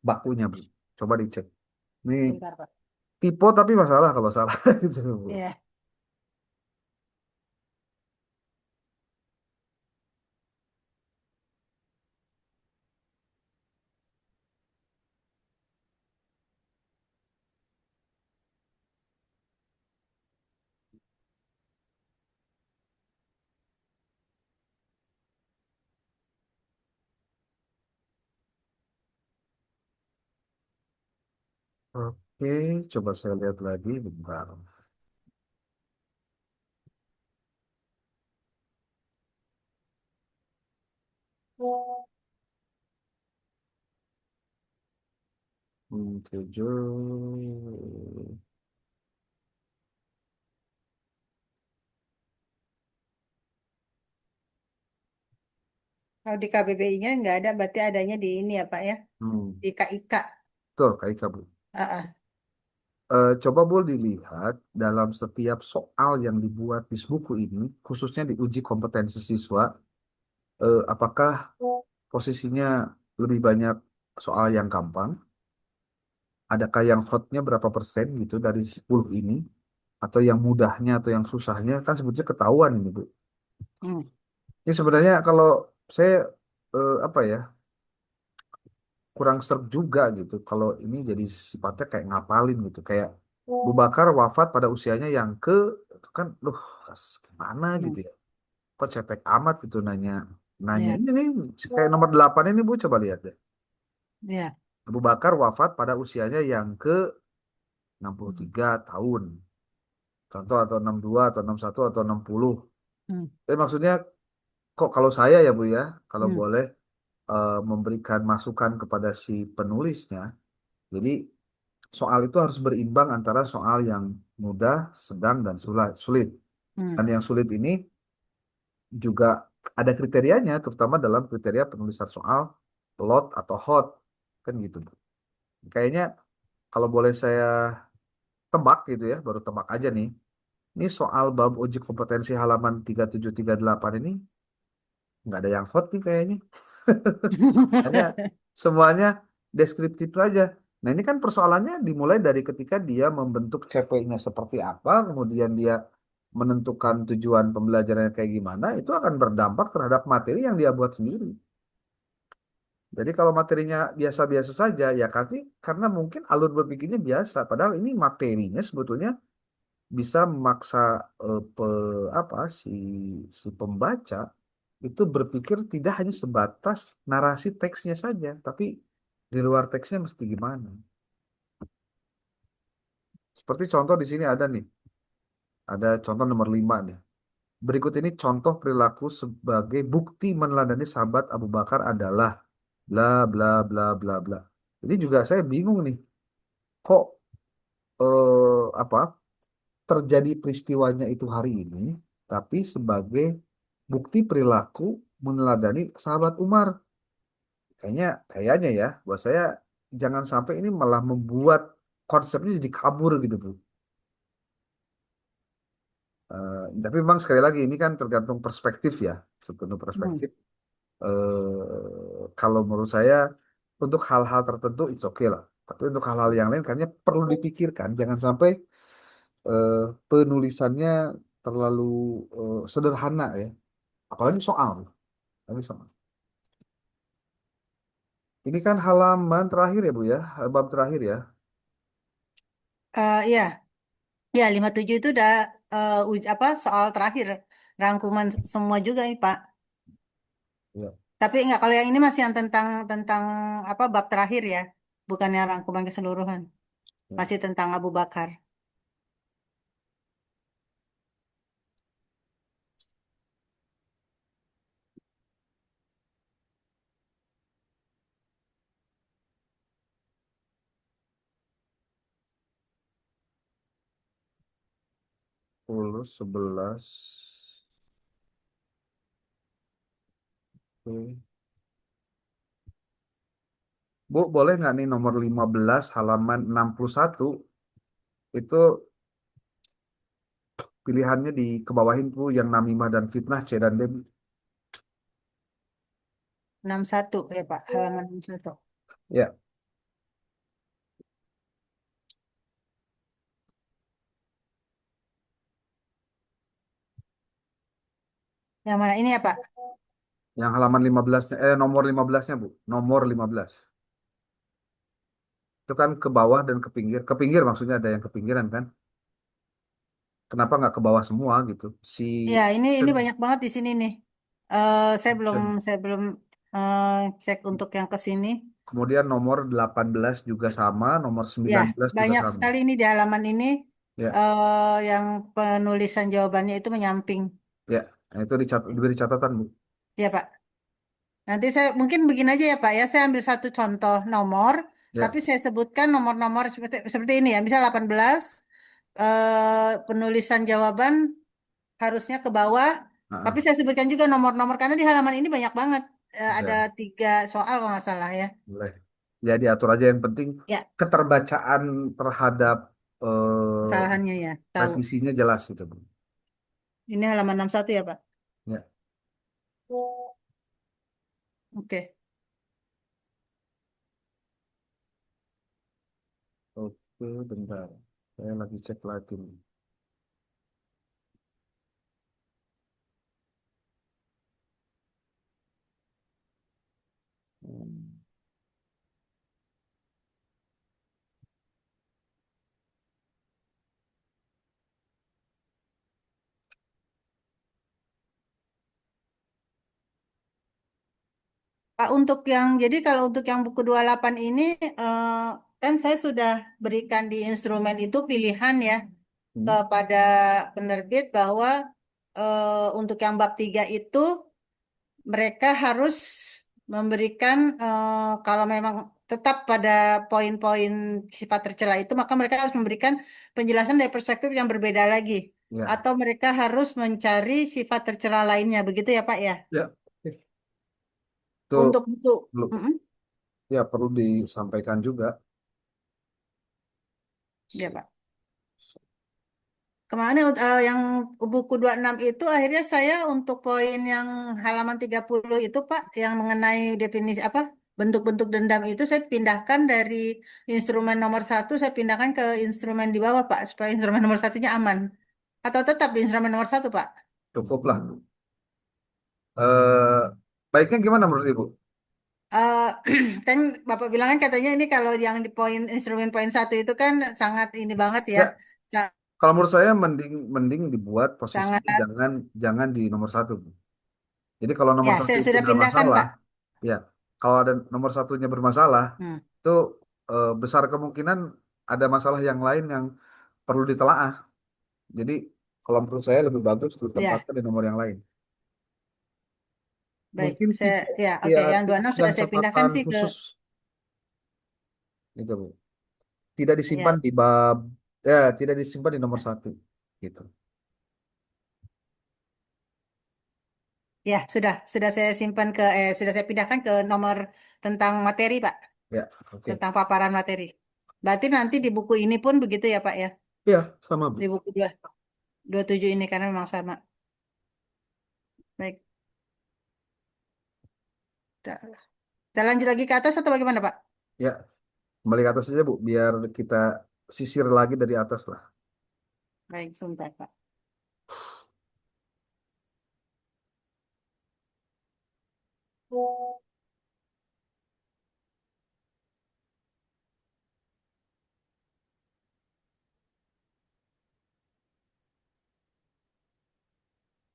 bakunya, Bu? Coba dicek. Ini Sebentar Pak. tipe tapi masalah kalau salah itu, Bu. Iya. Oke, coba saya lihat lagi bentar. Tujuh. Kalau di KBBI-nya nggak ada, berarti adanya di ini ya Pak ya. Hmm, Di KIK. betul, Kak Ika, Bu. Ah, ah. Coba boleh dilihat dalam setiap soal yang dibuat di buku ini, khususnya di uji kompetensi siswa, apakah posisinya lebih banyak soal yang gampang, adakah yang hotnya berapa persen gitu dari 10 ini, atau yang mudahnya atau yang susahnya, kan sebetulnya ketahuan ini, Bu. Hmm. Ini sebenarnya kalau saya apa ya, kurang serg juga gitu. Kalau ini jadi sifatnya kayak ngapalin gitu, kayak Abu Bakar wafat pada usianya yang ke, itu kan, loh, gimana Hmm. gitu ya? Kok cetek amat gitu nanya, nanya Ya, ini nih kayak nomor 8 ini Bu, coba lihat deh. ya. Abu Bakar wafat pada usianya yang ke 63 tahun. Contoh atau 62 atau 61 atau 60. Hmm. Tapi maksudnya kok kalau saya ya Bu ya, kalau Hmm. boleh memberikan masukan kepada si penulisnya. Jadi soal itu harus berimbang antara soal yang mudah, sedang, dan sulit. Hmm. Dan yang sulit ini juga ada kriterianya, terutama dalam kriteria penulisan soal lot atau hot. Kan gitu. Kayaknya kalau boleh saya tebak gitu ya, baru tebak aja nih. Ini soal bab uji kompetensi halaman 3738 ini nggak ada yang hot nih kayaknya. Hanya semuanya deskriptif saja. Nah, ini kan persoalannya dimulai dari ketika dia membentuk CP-nya seperti apa, kemudian dia menentukan tujuan pembelajarannya kayak gimana, itu akan berdampak terhadap materi yang dia buat sendiri. Jadi kalau materinya biasa-biasa saja, ya karena mungkin alur berpikirnya biasa, padahal ini materinya sebetulnya bisa memaksa apa si pembaca itu berpikir tidak hanya sebatas narasi teksnya saja, tapi di luar teksnya mesti gimana. Seperti contoh di sini ada nih, ada contoh nomor 5 nih. Berikut ini contoh perilaku sebagai bukti meneladani sahabat Abu Bakar adalah bla bla bla bla bla. Ini juga saya bingung nih, kok apa terjadi peristiwanya itu hari ini, tapi sebagai bukti perilaku meneladani sahabat Umar. Kayaknya ya, buat saya jangan sampai ini malah membuat konsepnya jadi kabur gitu, Bu. Tapi memang sekali lagi ini kan tergantung perspektif ya, tergantung Hmm. perspektif. Kalau menurut saya untuk hal-hal tertentu it's okay lah. Tapi untuk hal-hal yang lain kayaknya perlu dipikirkan. Jangan sampai eh, penulisannya terlalu sederhana ya. Apalagi soal. Apalagi soal. Ini kan halaman terakhir ya Bu ya, bab terakhir ya. Ya, ya 57 itu udah apa soal terakhir rangkuman semua juga nih Pak. Ya. Tapi enggak kalau yang ini masih yang tentang tentang apa bab terakhir ya, bukannya rangkuman keseluruhan. Ya. Masih tentang Abu Bakar. 10, 11. Oke. Bu, boleh nggak nih nomor 15 halaman 61 itu pilihannya di kebawahin tuh yang namimah dan fitnah C dan D. 61 ya Pak, halaman 61. Ya, Yang mana ini ya Pak? yang halaman 15-nya, nomor 15-nya Bu, nomor 15. Itu kan ke bawah dan ke pinggir maksudnya ada yang ke pinggiran kan? Kenapa nggak ke bawah semua gitu? Si Ya, ini option, banyak banget di sini nih. option. Saya belum eh, cek untuk yang ke sini. Kemudian nomor 18 juga sama, nomor Ya, 19 juga banyak sama. sekali ini di halaman ini Ya, yang penulisan jawabannya itu menyamping. ya. Nah, itu diberi catatan Bu. Ya Pak. Nanti saya mungkin begini aja ya Pak ya, saya ambil satu contoh nomor, tapi Ya, saya sebutkan nomor-nomor seperti seperti ini ya. Misal 18 penulisan jawaban harusnya ke bawah, ah, tapi ah, saya sebutkan juga nomor-nomor karena di halaman ini banyak banget. Ada ya, 3 soal kalau nggak salah ya. boleh. Ya diatur aja yang penting Ya, keterbacaan terhadap kesalahannya ya. Tahu. revisinya jelas itu Bu. Ini halaman 61 ya Pak. Ya, Oke. oke, bentar. Saya lagi cek lagi nih. Untuk jadi kalau untuk yang buku 28 ini kan saya sudah berikan di instrumen itu pilihan ya Hmm. kepada penerbit bahwa untuk yang bab 3 itu mereka harus memberikan kalau memang tetap pada poin-poin sifat tercela itu maka mereka harus memberikan penjelasan dari perspektif yang berbeda lagi Ya, atau mereka harus mencari sifat tercela lainnya begitu ya Pak ya ya. Itu untuk buku. perlu, Mm-mm. ya perlu disampaikan juga. Ya Pak. Kemarin yang buku 26 itu akhirnya saya untuk poin yang halaman 30 itu Pak yang mengenai definisi apa bentuk-bentuk dendam itu saya pindahkan dari instrumen nomor satu saya pindahkan ke instrumen di bawah Pak supaya instrumen nomor satunya aman. Atau tetap di instrumen nomor satu Pak? Cukup lah. Eh, baiknya gimana menurut Ibu? Eh kan Bapak bilang kan katanya ini kalau yang di poin instrumen poin satu itu kan sangat ini banget ya. Ya, Sa- kalau menurut saya mending mending dibuat posisinya Sangat jangan jangan di nomor satu. Jadi kalau nomor ya satu saya itu sudah pindahkan bermasalah, Pak. ya kalau ada nomor satunya bermasalah, Hmm. itu besar kemungkinan ada masalah yang lain yang perlu ditelaah. Jadi kalau menurut saya lebih bagus Ya, ditempatkan di nomor yang lain. baik. Mungkin Saya ya ya oke yang 26 dan sudah saya pindahkan catatan sih ke khusus gitu Bu. Tidak disimpan ya. di bab tidak disimpan di nomor satu gitu. Ya, sudah saya simpan ke sudah saya pindahkan ke nomor tentang materi, Pak, Ya, oke. tentang paparan materi. Berarti nanti di buku ini pun begitu ya, Pak ya. Ya, sama Bu. Di buku 27 ini karena memang sama. Baik. Kita, kita lanjut lagi ke atas atau bagaimana, Pak? Ya, kembali ke atas saja Bu, biar kita sisir lagi dari atas lah. Baik, sebentar, Pak.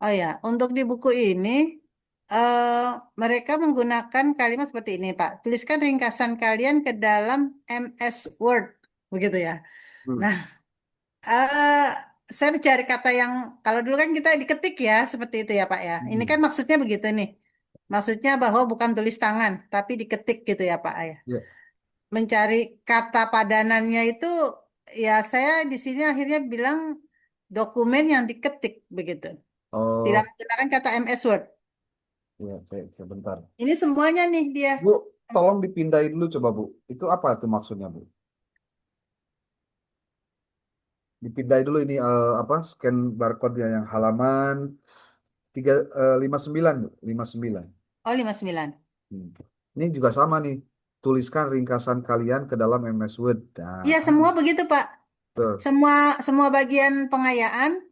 Oh ya, untuk di buku ini eh, mereka menggunakan kalimat seperti ini, Pak. Tuliskan ringkasan kalian ke dalam MS Word, begitu ya. Hmm. Nah, eh saya mencari kata yang kalau dulu kan kita diketik ya seperti itu ya Pak ya. Ini kan Hmm. maksudnya begitu nih. Maksudnya bahwa bukan tulis tangan tapi diketik gitu ya Pak ya. Ya. Mencari kata padanannya itu ya saya di sini akhirnya bilang dokumen yang diketik begitu. Tidak Oh, menggunakan kata MS Word. ya, oke, bentar. Ini semuanya nih dia. Bu, tolong dipindahin dulu coba Bu. Itu apa tuh maksudnya Bu? Dipindahin dulu ini apa? Scan barcode-nya yang halaman 59 Bu, 59. Oh 59. Hmm. Ini juga sama nih. Tuliskan ringkasan kalian ke dalam MS Word. Nah, Iya kan semua begitu Pak. tuh. Semua semua bagian pengayaan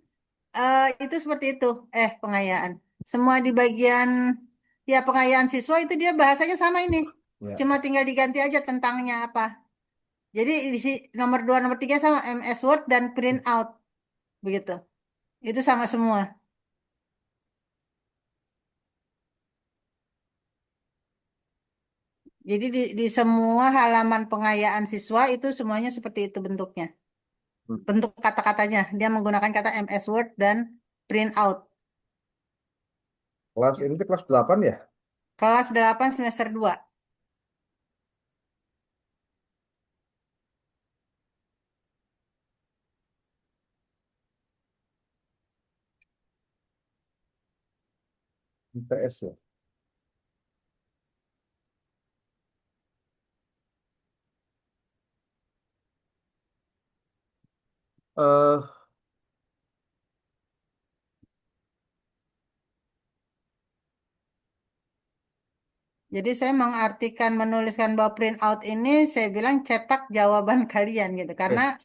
itu seperti itu. Pengayaan. Semua di bagian ya pengayaan siswa itu dia bahasanya sama ini. Ya. Cuma tinggal diganti aja tentangnya apa. Jadi nomor 2, nomor 3 sama MS Word dan print out begitu. Itu sama semua. Jadi di semua halaman pengayaan siswa itu semuanya seperti itu bentuknya. Hmm. Bentuk kata-katanya. Dia menggunakan kata MS Word dan print out. Kelas ini tuh kelas 8 ya? Kelas 8 semester 2. IPS ya. Eh, Jadi saya mengartikan menuliskan bahwa print out ini saya bilang cetak jawaban kalian gitu karena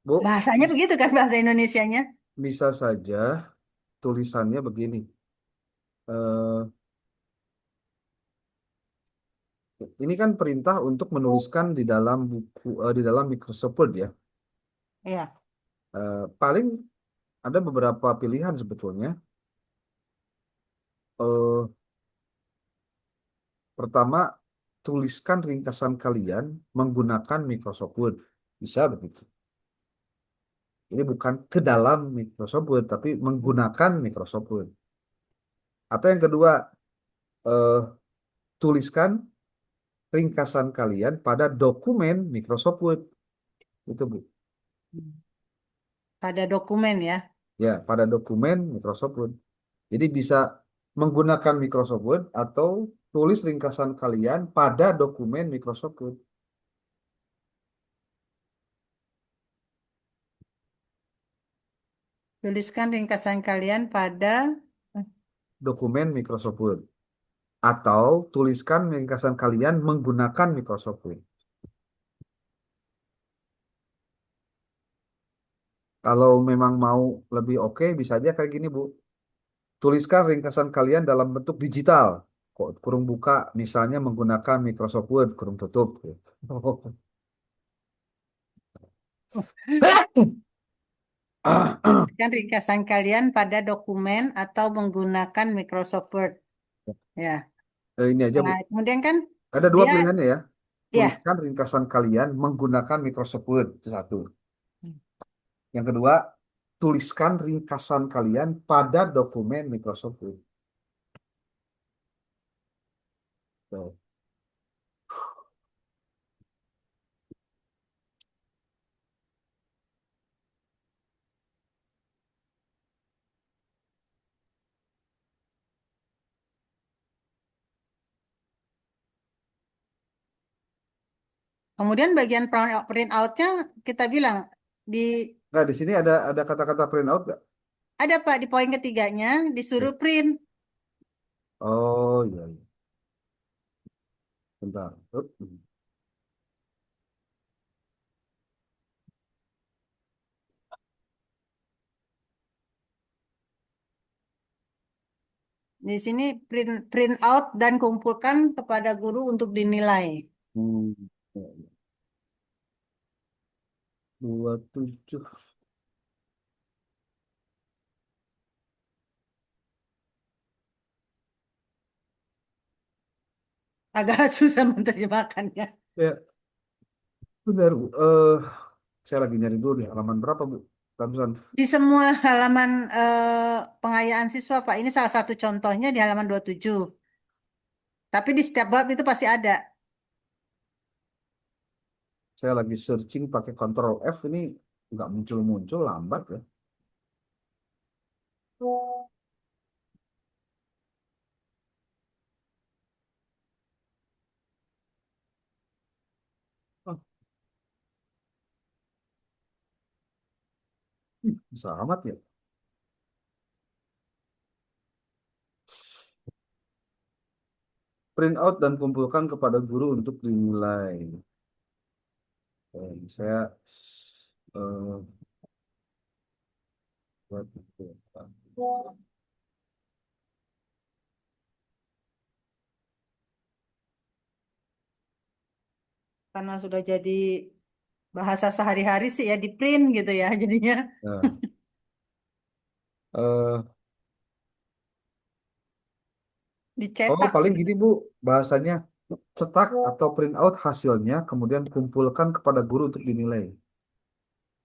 Bu, bahasanya begitu kan bahasa Indonesianya. bisa saja tulisannya begini. Eh, ini kan perintah untuk menuliskan di dalam buku, di dalam Microsoft Word ya. Iya. Paling ada beberapa pilihan sebetulnya. Eh, Pertama, tuliskan ringkasan kalian menggunakan Microsoft Word. Bisa begitu. Ini bukan ke dalam Microsoft Word, tapi menggunakan Microsoft Word. Atau yang kedua, eh, tuliskan ringkasan kalian pada dokumen Microsoft Word. Itu, Bu. Pada dokumen ya. Ya, pada dokumen Microsoft Word. Jadi bisa menggunakan Microsoft Word atau tulis ringkasan kalian pada dokumen Microsoft Word. Tuliskan ringkasan kalian pada Dokumen Microsoft Word. Atau tuliskan ringkasan kalian menggunakan Microsoft Word. Kalau memang mau lebih oke, bisa aja kayak gini, Bu. Tuliskan ringkasan kalian dalam bentuk digital. Kok kurung buka, misalnya menggunakan Microsoft Word, kurung tutup. Gitu. tuliskan ringkasan kalian pada dokumen atau menggunakan Microsoft Word. Ya. Ini aja, Bu. Nah, kemudian kan Ada dua dia pilihannya ya. ya. Tuliskan ringkasan kalian menggunakan Microsoft Word. Itu satu. Yang kedua, tuliskan ringkasan kalian pada dokumen Microsoft Word. Tuh. Kemudian bagian print out-nya kita bilang di Nah, di sini ada kata-kata print out nggak? ada Pak di poin ketiganya Ya. disuruh print. Oh, iya, iya. Bentar. Up. Di sini print print out dan kumpulkan kepada guru untuk dinilai. Hmm. Ya, ya. 27. Agak susah menerjemahkannya. Ya, benar, Bu. Saya lagi nyari dulu di halaman berapa, Bu? Barusan. Di semua halaman pengayaan siswa, Pak. Ini salah satu contohnya di halaman 27. Tapi di setiap bab itu pasti ada. Saya lagi searching pakai Ctrl F ini nggak muncul-muncul, lambat ya. Oh, bisa amat ya. Print out dan kumpulkan kepada guru untuk dinilai. Saya eh, buat itu. Karena sudah jadi bahasa sehari-hari sih ya di print gitu ya jadinya. Nah, eh, oh, Dicetak paling sih. gini, Bu, bahasanya cetak atau print out hasilnya, kemudian kumpulkan kepada guru untuk dinilai.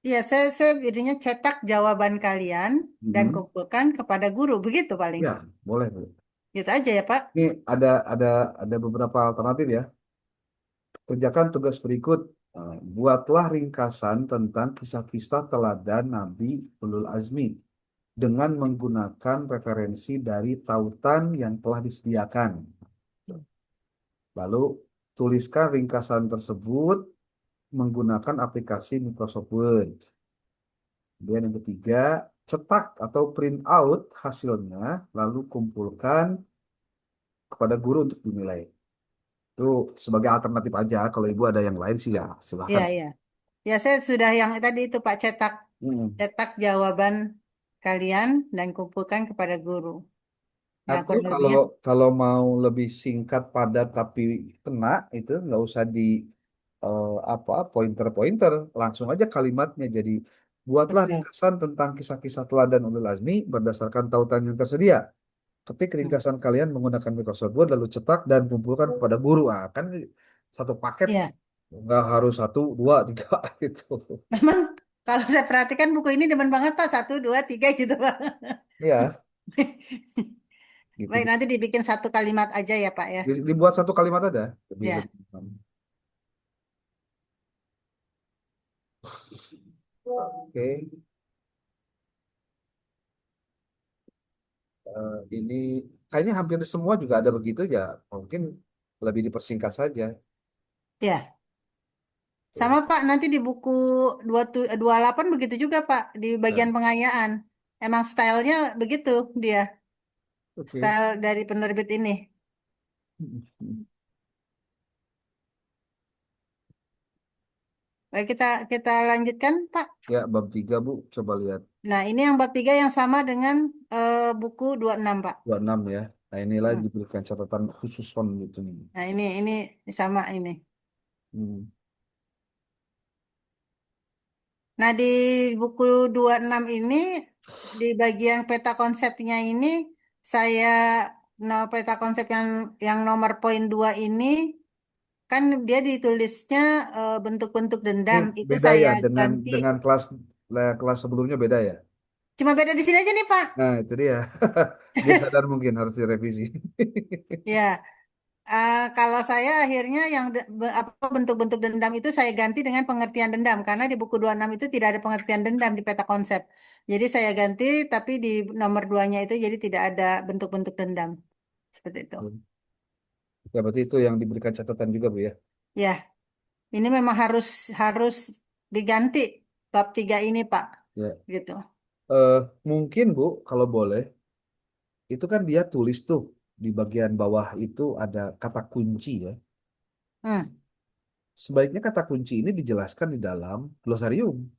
Iya, saya jadinya cetak jawaban kalian dan Mhm. kumpulkan kepada guru. Begitu paling. Ya, boleh, Bu. Gitu aja ya, Pak. Ini ada beberapa alternatif ya. Kerjakan tugas berikut. Buatlah ringkasan tentang kisah-kisah teladan Nabi Ulul Azmi dengan menggunakan referensi dari tautan yang telah disediakan. Lalu tuliskan ringkasan tersebut menggunakan aplikasi Microsoft Word. Kemudian yang ketiga, cetak atau print out hasilnya, lalu kumpulkan kepada guru untuk dinilai. Itu sebagai alternatif aja. Kalau ibu ada yang lain sih ya Iya, silahkan. iya. Ya, saya sudah yang tadi itu, Pak, cetak. Hmm. Cetak jawaban kalian dan kumpulkan kepada guru. Ya, Atau kurang kalau lebihnya. kalau mau lebih singkat padat tapi kena itu nggak usah di apa pointer-pointer, langsung aja kalimatnya. Jadi buatlah Betul. ringkasan tentang kisah-kisah teladan Ulul Azmi berdasarkan tautan yang tersedia. ketik Hmm. ringkasan kalian menggunakan Microsoft Word lalu cetak dan kumpulkan kepada guru. Ah, kan satu paket Iya, nggak harus satu, dua, tiga gitu. memang kalau saya perhatikan buku ini demen banget Pak, satu, dua, tiga gitu Pak. Iya, gitu. Baik, nanti dibikin satu kalimat aja ya Pak ya. Dibuat satu kalimat aja. Lebih, Ya, lebih. Oke, ini kayaknya hampir semua juga ada begitu ya. Mungkin lebih dipersingkat saja. ya. Sama Oke. Pak, nanti di buku 28 begitu juga Pak, di Nah, bagian pengayaan. Emang stylenya begitu dia, oke. style dari penerbit ini. Baik, kita lanjutkan Pak. Ya, bab 3 Bu. Coba lihat. Nah, ini yang bab 3 yang sama dengan buku 26 Pak. 26 ya. Nah, inilah Hmm. diberikan catatan khusus on gitu nih. Nah, ini sama ini. Hmm. Nah, di buku 26 ini, di bagian peta konsepnya ini, saya, nah, peta konsep yang nomor poin 2 ini, kan dia ditulisnya bentuk-bentuk Ini dendam. Itu beda saya ya dengan ganti. kelas kelas sebelumnya beda ya. Cuma beda di sini aja nih, Pak. Nah, itu dia. Dia sadar mungkin harus direvisi. Ya, kalau saya akhirnya yang apa bentuk-bentuk dendam itu saya ganti dengan pengertian dendam karena di buku 26 itu tidak ada pengertian dendam di peta konsep. Jadi saya ganti tapi di nomor 2-nya itu jadi tidak ada bentuk-bentuk dendam. Seperti itu. Ya, berarti itu yang diberikan catatan juga, Bu ya. Ya, ini memang harus harus diganti bab 3 ini, Pak. Ya. Gitu. Eh, Mungkin Bu, kalau boleh, itu kan dia tulis tuh di bagian bawah itu ada kata kunci ya. Hmm. Sebaiknya kata kunci ini dijelaskan di dalam glosarium. Hmm.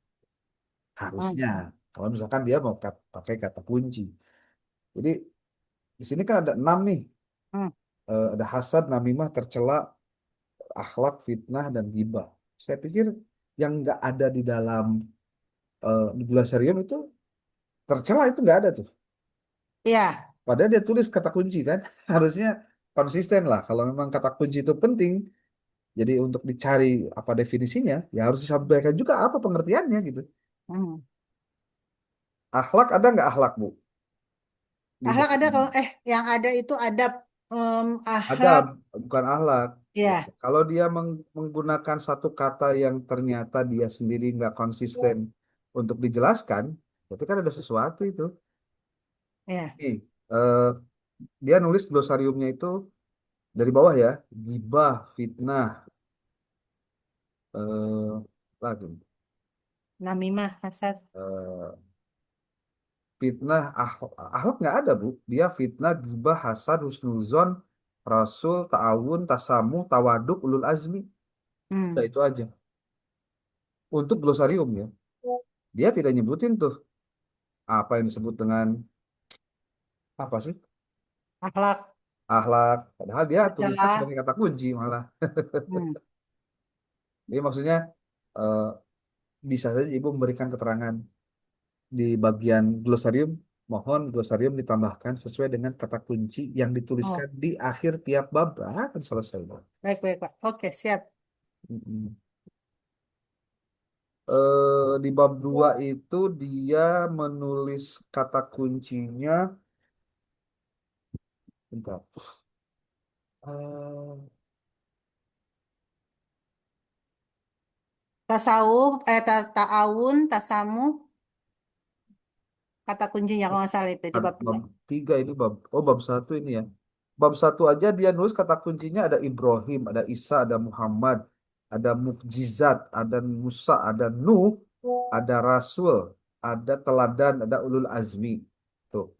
Harusnya. Kalau misalkan dia mau pakai kata kunci. Jadi di sini kan ada 6 nih. Hmm. Ada hasad, namimah, tercela, akhlak, fitnah, dan ghibah. Saya pikir yang nggak ada di dalam di glosarium itu tercela itu nggak ada tuh. Ya. Padahal dia tulis kata kunci kan. Harusnya konsisten lah. Kalau memang kata kunci itu penting, jadi untuk dicari apa definisinya, ya harus disampaikan juga apa pengertiannya gitu. Hmm. Akhlak ada nggak akhlak Bu? Di Akhlak ada kalau yang ada itu adab ada, akhlak bukan akhlak. Ya, ya. kalau dia menggunakan satu kata yang ternyata dia sendiri nggak konsisten untuk dijelaskan, berarti kan ada sesuatu itu. Ya. Nih, eh, dia nulis glosariumnya itu dari bawah ya, gibah, fitnah, lagi, Namimah hasad. eh, fitnah, akhlak nggak ada Bu. Dia fitnah, gibah, hasad, husnuzon, rasul, ta'awun, tasamu, tawaduk, ulul azmi. Nah, Hmm. itu aja. Untuk glosarium ya. Dia tidak nyebutin tuh apa yang disebut dengan apa sih? Akhlak Akhlak. Padahal dia tulisnya tercela. sebagai kata kunci malah. Hmm. Jadi maksudnya eh, bisa saja Ibu memberikan keterangan di bagian glosarium. Mohon glosarium ditambahkan sesuai dengan kata kunci yang dituliskan Oh, di akhir tiap bab. Ah, kan selesai. Bang. baik baik Pak. Oke, siap. Mm-mm. Di bab 2 itu dia menulis kata kuncinya. Bentar. Eh, Tasawuf, ta'awun, tasamu, kata kuncinya kalau nggak salah itu di bab bab 2. 3 ini bab satu ini ya. Bab satu aja dia nulis kata kuncinya ada Ibrahim, ada Isa, ada Muhammad, ada mukjizat, ada Musa, ada Nuh, ada Rasul, ada teladan, ada ulul azmi. Tuh,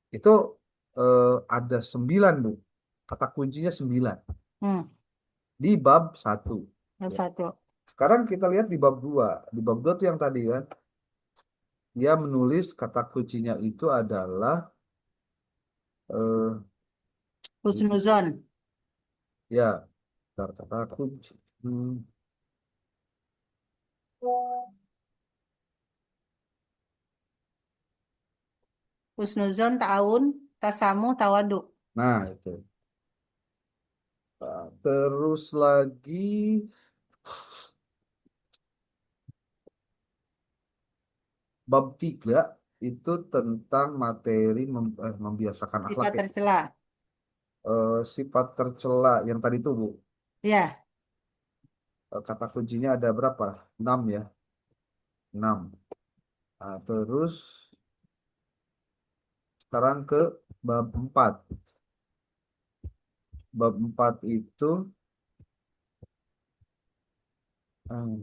itu ada 9 Bu. Kata kuncinya 9 Hmm, di bab satu. bab Ya. 1. Sekarang kita lihat di bab 2. Di bab 2 tuh yang tadi kan, dia menulis kata kuncinya itu adalah eh, Husnuzon. ya, kata kunci. Hmm. husnuzon, ta'awun, tasamu, tawaduk. Nah, itu. Nah, terus lagi bab 3 itu tentang materi membiasakan akhlak Sifat ya. tercela. Sifat tercela yang tadi itu Bu. Ya, Kata kuncinya ada berapa? 6 ya. 6. Nah, terus sekarang ke bab 4. Bab 4 itu eh,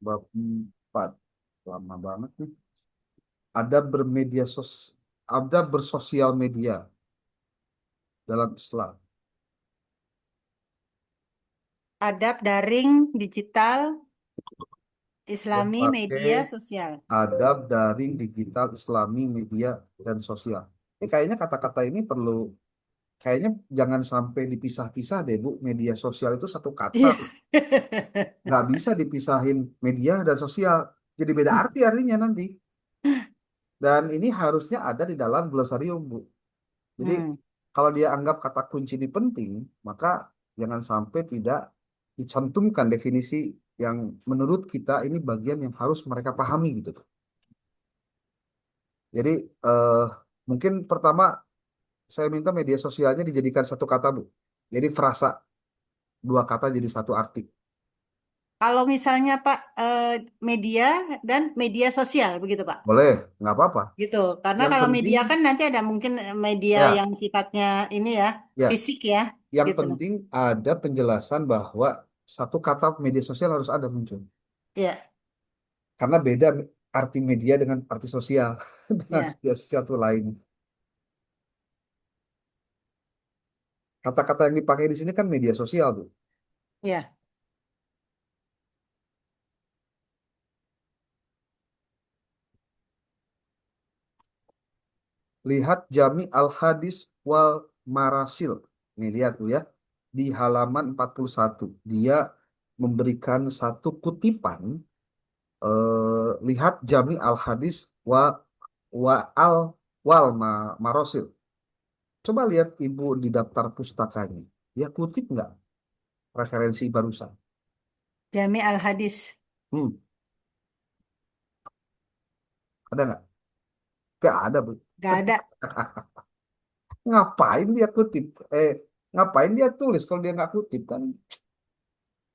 bab 4 lama banget nih. Ada ada bersosial media dalam Islam. adab daring, digital, Yang Islami, pakai media, sosial. adab daring digital Islami media dan sosial. Kayaknya kata-kata ini perlu kayaknya jangan sampai dipisah-pisah deh Bu. Media sosial itu satu kata, Iya. nggak bisa dipisahin media dan sosial. Jadi beda arti artinya nanti. Dan ini harusnya ada di dalam glosarium Bu. Jadi Hmm, kalau dia anggap kata kunci ini penting, maka jangan sampai tidak dicantumkan definisi yang menurut kita ini bagian yang harus mereka pahami gitu. Jadi eh, mungkin pertama saya minta media sosialnya dijadikan satu kata Bu. Jadi frasa dua kata jadi satu arti. Kalau misalnya Pak, media dan media sosial begitu Pak. Boleh, nggak apa-apa. Gitu. Karena Yang kalau penting media kan nanti ada mungkin media ya, yang sifatnya ini ya, ya, fisik ya, yang gitu. penting ada penjelasan bahwa satu kata media sosial harus ada muncul. Ya, Karena beda arti media dengan arti sosial. Dengan ya, media sosial itu lain. Kata-kata yang dipakai di sini kan media sosial tuh. ya. Lihat Jami Al-Hadis wal Marasil. Nih lihat tuh ya. Di halaman 41. Dia memberikan satu kutipan. Lihat Jami Al-Hadis wa al Marosil. Coba lihat Ibu di daftar pustakanya. Dia kutip nggak referensi barusan? Jami al-Hadis. Hmm, ada nggak? Nggak ada, Bu. Gak ada. Ngapain dia kutip? Ngapain dia tulis kalau dia nggak kutip kan?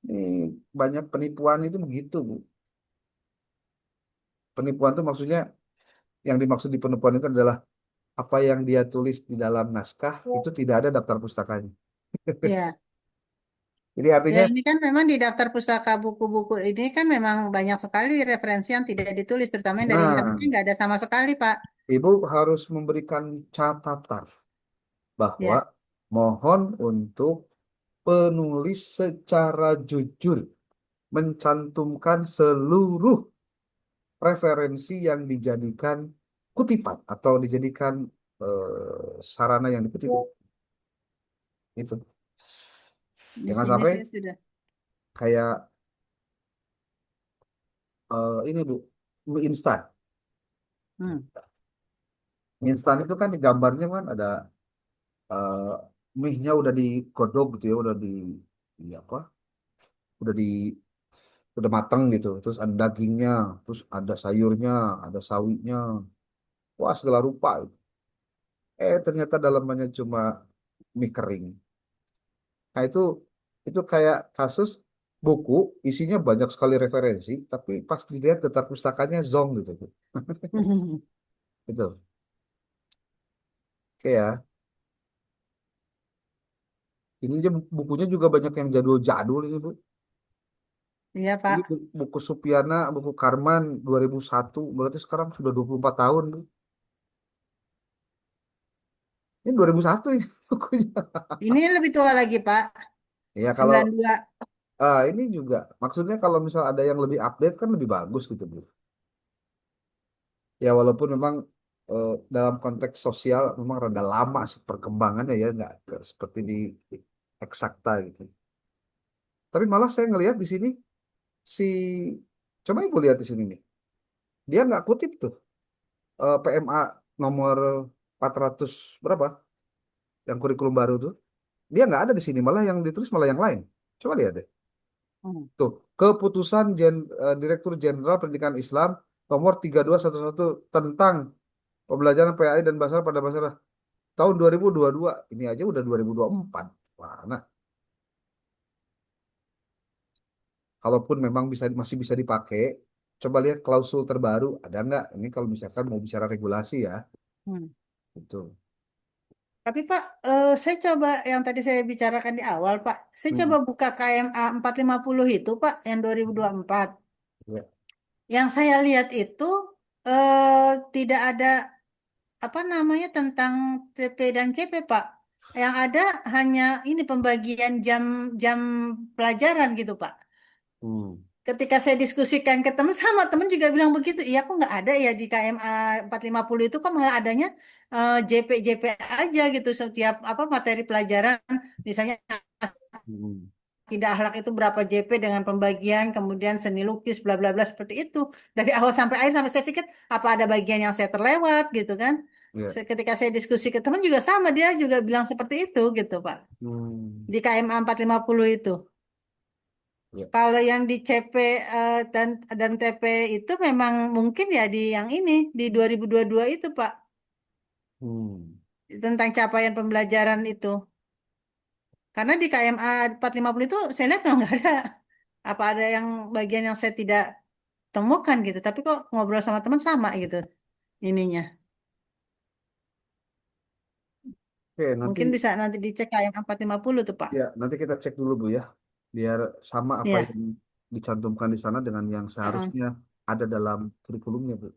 Ini banyak penipuan itu begitu, Bu. Penipuan itu maksudnya yang dimaksud di penipuan itu adalah apa yang dia tulis di dalam naskah itu tidak ada daftar pustakanya. Ya. Jadi Ya artinya, ini kan memang di daftar pustaka buku-buku ini kan memang banyak sekali referensi yang tidak ditulis, terutama yang dari internet nah, ini nggak ada sama sekali, Pak. Ibu harus memberikan catatan bahwa Ya, mohon untuk penulis secara jujur mencantumkan seluruh referensi yang dijadikan kutipan atau dijadikan sarana yang dikutip itu. di Jangan sini sampai saya sudah. kayak ini Bu, mie instan. Hmm. Mie instan itu kan di gambarnya kan ada eh, mie-nya udah digodok gitu ya, di apa? Udah udah mateng gitu. Terus ada dagingnya, terus ada sayurnya, ada sawinya. Wah, segala rupa. Ternyata dalamannya cuma mie kering. Nah, itu kayak kasus buku isinya banyak sekali referensi, tapi pas dilihat daftar pustakanya zong gitu. Itu. Oke ya. Ini aja bukunya juga banyak yang jadul-jadul ini, Bu. Iya, Ini Pak. buku Supiana, buku Karman 2001, berarti sekarang sudah 24 tahun, Bu. Ini 2001 ini bukunya. Ini lebih tua lagi, Pak. Ya kalau 92. ini juga maksudnya kalau misal ada yang lebih update kan lebih bagus gitu, Bu. Ya walaupun memang dalam konteks sosial memang rada lama sih perkembangannya ya nggak seperti di eksakta gitu. Tapi malah saya ngelihat di sini si coba ibu lihat di sini nih. Dia nggak kutip tuh PMA nomor 400 berapa yang kurikulum baru tuh. Dia nggak ada di sini, malah yang ditulis malah yang lain. Coba lihat deh. Hmm. Tuh, keputusan Direktur Jenderal Pendidikan Islam nomor 3211 tentang pembelajaran PAI dan bahasa pada bahasa tahun 2022. Ini aja udah 2024. Mana? Kalaupun memang masih bisa dipakai, coba lihat klausul terbaru ada nggak? Ini kalau misalkan mau bicara regulasi ya, Hmm. itu. Tapi Pak, saya coba yang tadi saya bicarakan di awal, Pak. Saya coba Hmm. buka KMA 450 itu, Pak, yang 2024. Ya. Yang saya lihat itu eh, tidak ada apa namanya tentang TP dan CP, Pak. Yang ada hanya ini pembagian jam pelajaran gitu, Pak. Hmm. Ketika saya diskusikan ke teman, sama teman juga bilang begitu. Iya, kok nggak ada ya di KMA 450 itu kok malah adanya JP aja gitu setiap apa materi pelajaran. Misalnya Hmm. tidak akhlak itu berapa JP dengan pembagian, kemudian seni lukis, bla bla bla seperti itu. Dari awal sampai akhir sampai saya pikir apa ada bagian yang saya terlewat gitu kan. Ya. Ketika saya diskusi ke teman juga sama, dia juga bilang seperti itu gitu, Pak. Hmm. Di KMA 450 itu. Ya. Kalau yang di CP dan TP itu memang mungkin ya di yang ini di 2022 itu, Pak, Hmm. tentang capaian pembelajaran itu. Karena di KMA 450 itu saya lihat memang nggak ada. Apa ada yang bagian yang saya tidak temukan gitu. Tapi kok ngobrol sama teman sama gitu ininya. Oke, nanti Mungkin bisa nanti dicek KMA 450 tuh, Pak. ya nanti kita cek dulu Bu ya, biar sama apa Iya, yang dicantumkan di sana dengan yang heeh, seharusnya ada dalam kurikulumnya Bu.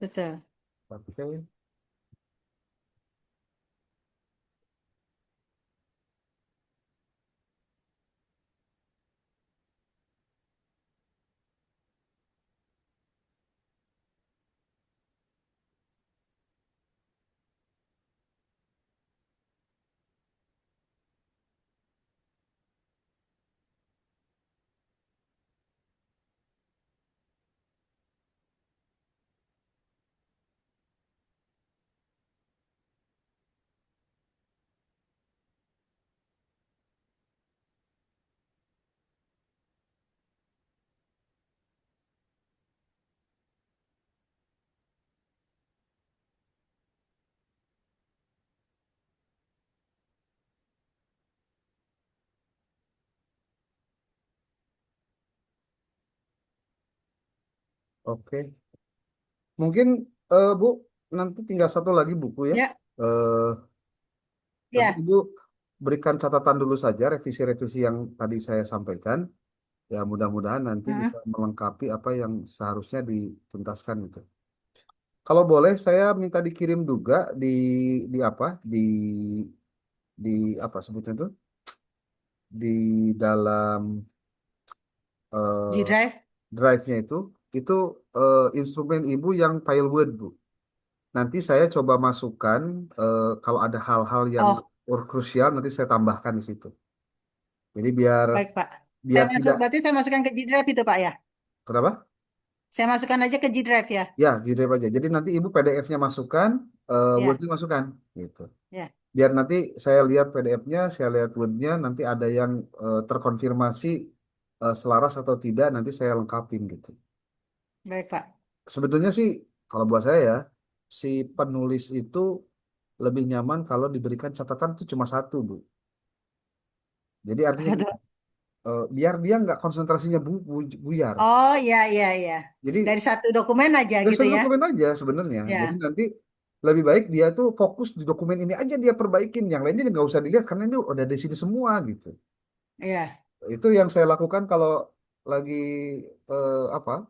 betul. Oke, oke. Mungkin Bu, nanti tinggal satu lagi buku ya. Ya, Eh, Nanti ya. Ibu berikan catatan dulu saja revisi-revisi yang tadi saya sampaikan. Ya mudah-mudahan nanti Heeh. bisa melengkapi apa yang seharusnya dituntaskan itu. Kalau boleh saya minta dikirim juga di apa? Di apa sebutnya itu? Di dalam Di eh, drive. drive-nya itu instrumen Ibu yang file Word, Bu. Nanti saya coba masukkan kalau ada hal-hal yang Oh, krusial nanti saya tambahkan di situ. Jadi biar baik, Pak. biar tidak Berarti saya masukkan ke G Drive itu, Pak ya. kenapa? Saya masukkan aja ke G Drive ya. Ya, di drive aja. Jadi nanti Ibu PDF-nya masukkan, Ya, Word-nya masukkan, gitu. ya. Biar nanti saya lihat PDF-nya, saya lihat Word-nya, nanti ada yang terkonfirmasi selaras atau tidak, nanti saya lengkapin gitu. Baik, Pak. Sebetulnya sih, kalau buat saya ya, si penulis itu lebih nyaman kalau diberikan catatan itu cuma satu, Bu. Jadi artinya gini, biar dia nggak konsentrasinya buyar. Oh, iya, iya, iya. Jadi Dari satu dokumen aja ya gitu satu ya. dokumen aja sebenarnya. Jadi Ya, nanti lebih baik dia tuh fokus di dokumen ini aja dia perbaikin. Yang lainnya nggak usah dilihat karena ini udah di sini semua gitu. iya. Itu yang saya lakukan kalau lagi apa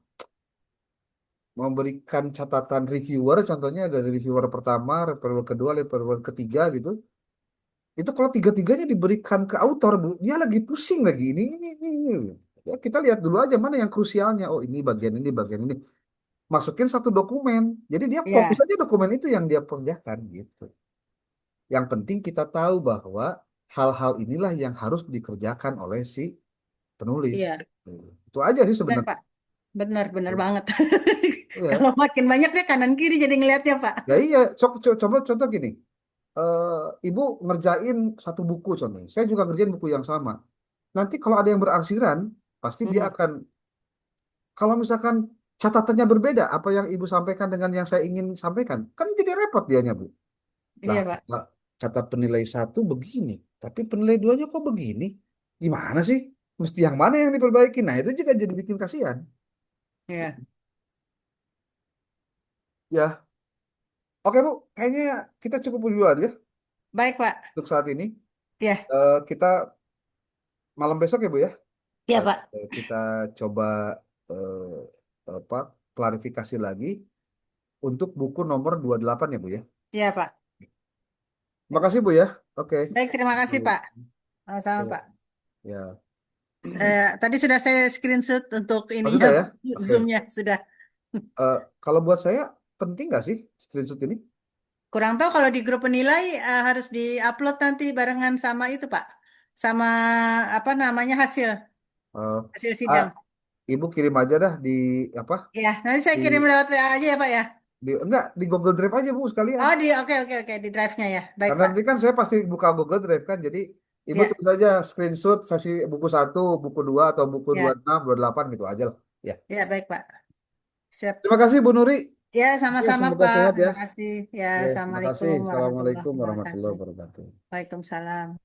memberikan catatan reviewer, contohnya dari reviewer pertama, reviewer kedua, reviewer ketiga gitu. Itu kalau tiga-tiganya diberikan ke autor, Bu, dia lagi pusing lagi ini. Ya, kita lihat dulu aja mana yang krusialnya. Oh, ini, bagian ini. Masukin satu dokumen. Jadi dia fokus Iya, aja dokumen itu yang dia kerjakan gitu. Yang penting kita tahu bahwa hal-hal inilah yang harus dikerjakan oleh si penulis. Iya, Itu aja sih benar sebenarnya. Pak. Benar banget. Iya. Kalau makin banyak deh kanan kiri jadi ngelihatnya Pak. Ya iya, coba contoh gini. eh, Ibu ngerjain satu buku contohnya. Saya juga ngerjain buku yang sama. Nanti kalau ada yang berarsiran, pasti dia Hmm, akan, kalau misalkan catatannya berbeda, apa yang Ibu sampaikan dengan yang saya ingin sampaikan, kan jadi repot dianya, Bu. Lah, iya Pak. kata penilai satu begini, tapi penilai duanya kok begini? Gimana sih? Mesti yang mana yang diperbaiki? Nah, itu juga jadi bikin kasihan. Iya. Ya, oke Bu, kayaknya kita cukup duluan ya Baik Pak. untuk saat ini. Iya, Kita malam besok ya Bu ya. iya Pak. Kita coba apa klarifikasi lagi untuk buku nomor 28 ya Bu ya. Iya Pak. Terima kasih Bu ya. Oke. Baik, terima kasih Baik. Pak. Sama Ya. Pak. Ya. Tadi sudah saya screenshot untuk Oh, ininya, sudah ya? Oke. Zoom-nya sudah. Kalau buat saya penting nggak sih screenshot ini? Kurang tahu kalau di grup penilai harus di-upload nanti barengan sama itu Pak. Sama apa namanya hasil Eh, hasil ah, sidang. Ibu kirim aja dah di apa? Ya, nanti saya Di, kirim lewat WA aja ya Pak ya. enggak di Google Drive aja Bu sekalian. Oh, oke di drive-nya ya. Baik Karena Pak. nanti kan saya pasti buka Google Drive kan. Jadi Ibu Ya, tulis aja screenshot sesi buku satu, buku 2 atau buku dua ya, puluh enam, 28 gitu aja lah. Ya. ya baik Pak. Siap. Terima kasih Bu Nuri. Ya, Ya, sama-sama semoga Pak. sehat ya. Terima kasih. Ya, Ya, terima kasih. Assalamualaikum warahmatullahi Assalamualaikum warahmatullahi wabarakatuh. wabarakatuh. Waalaikumsalam.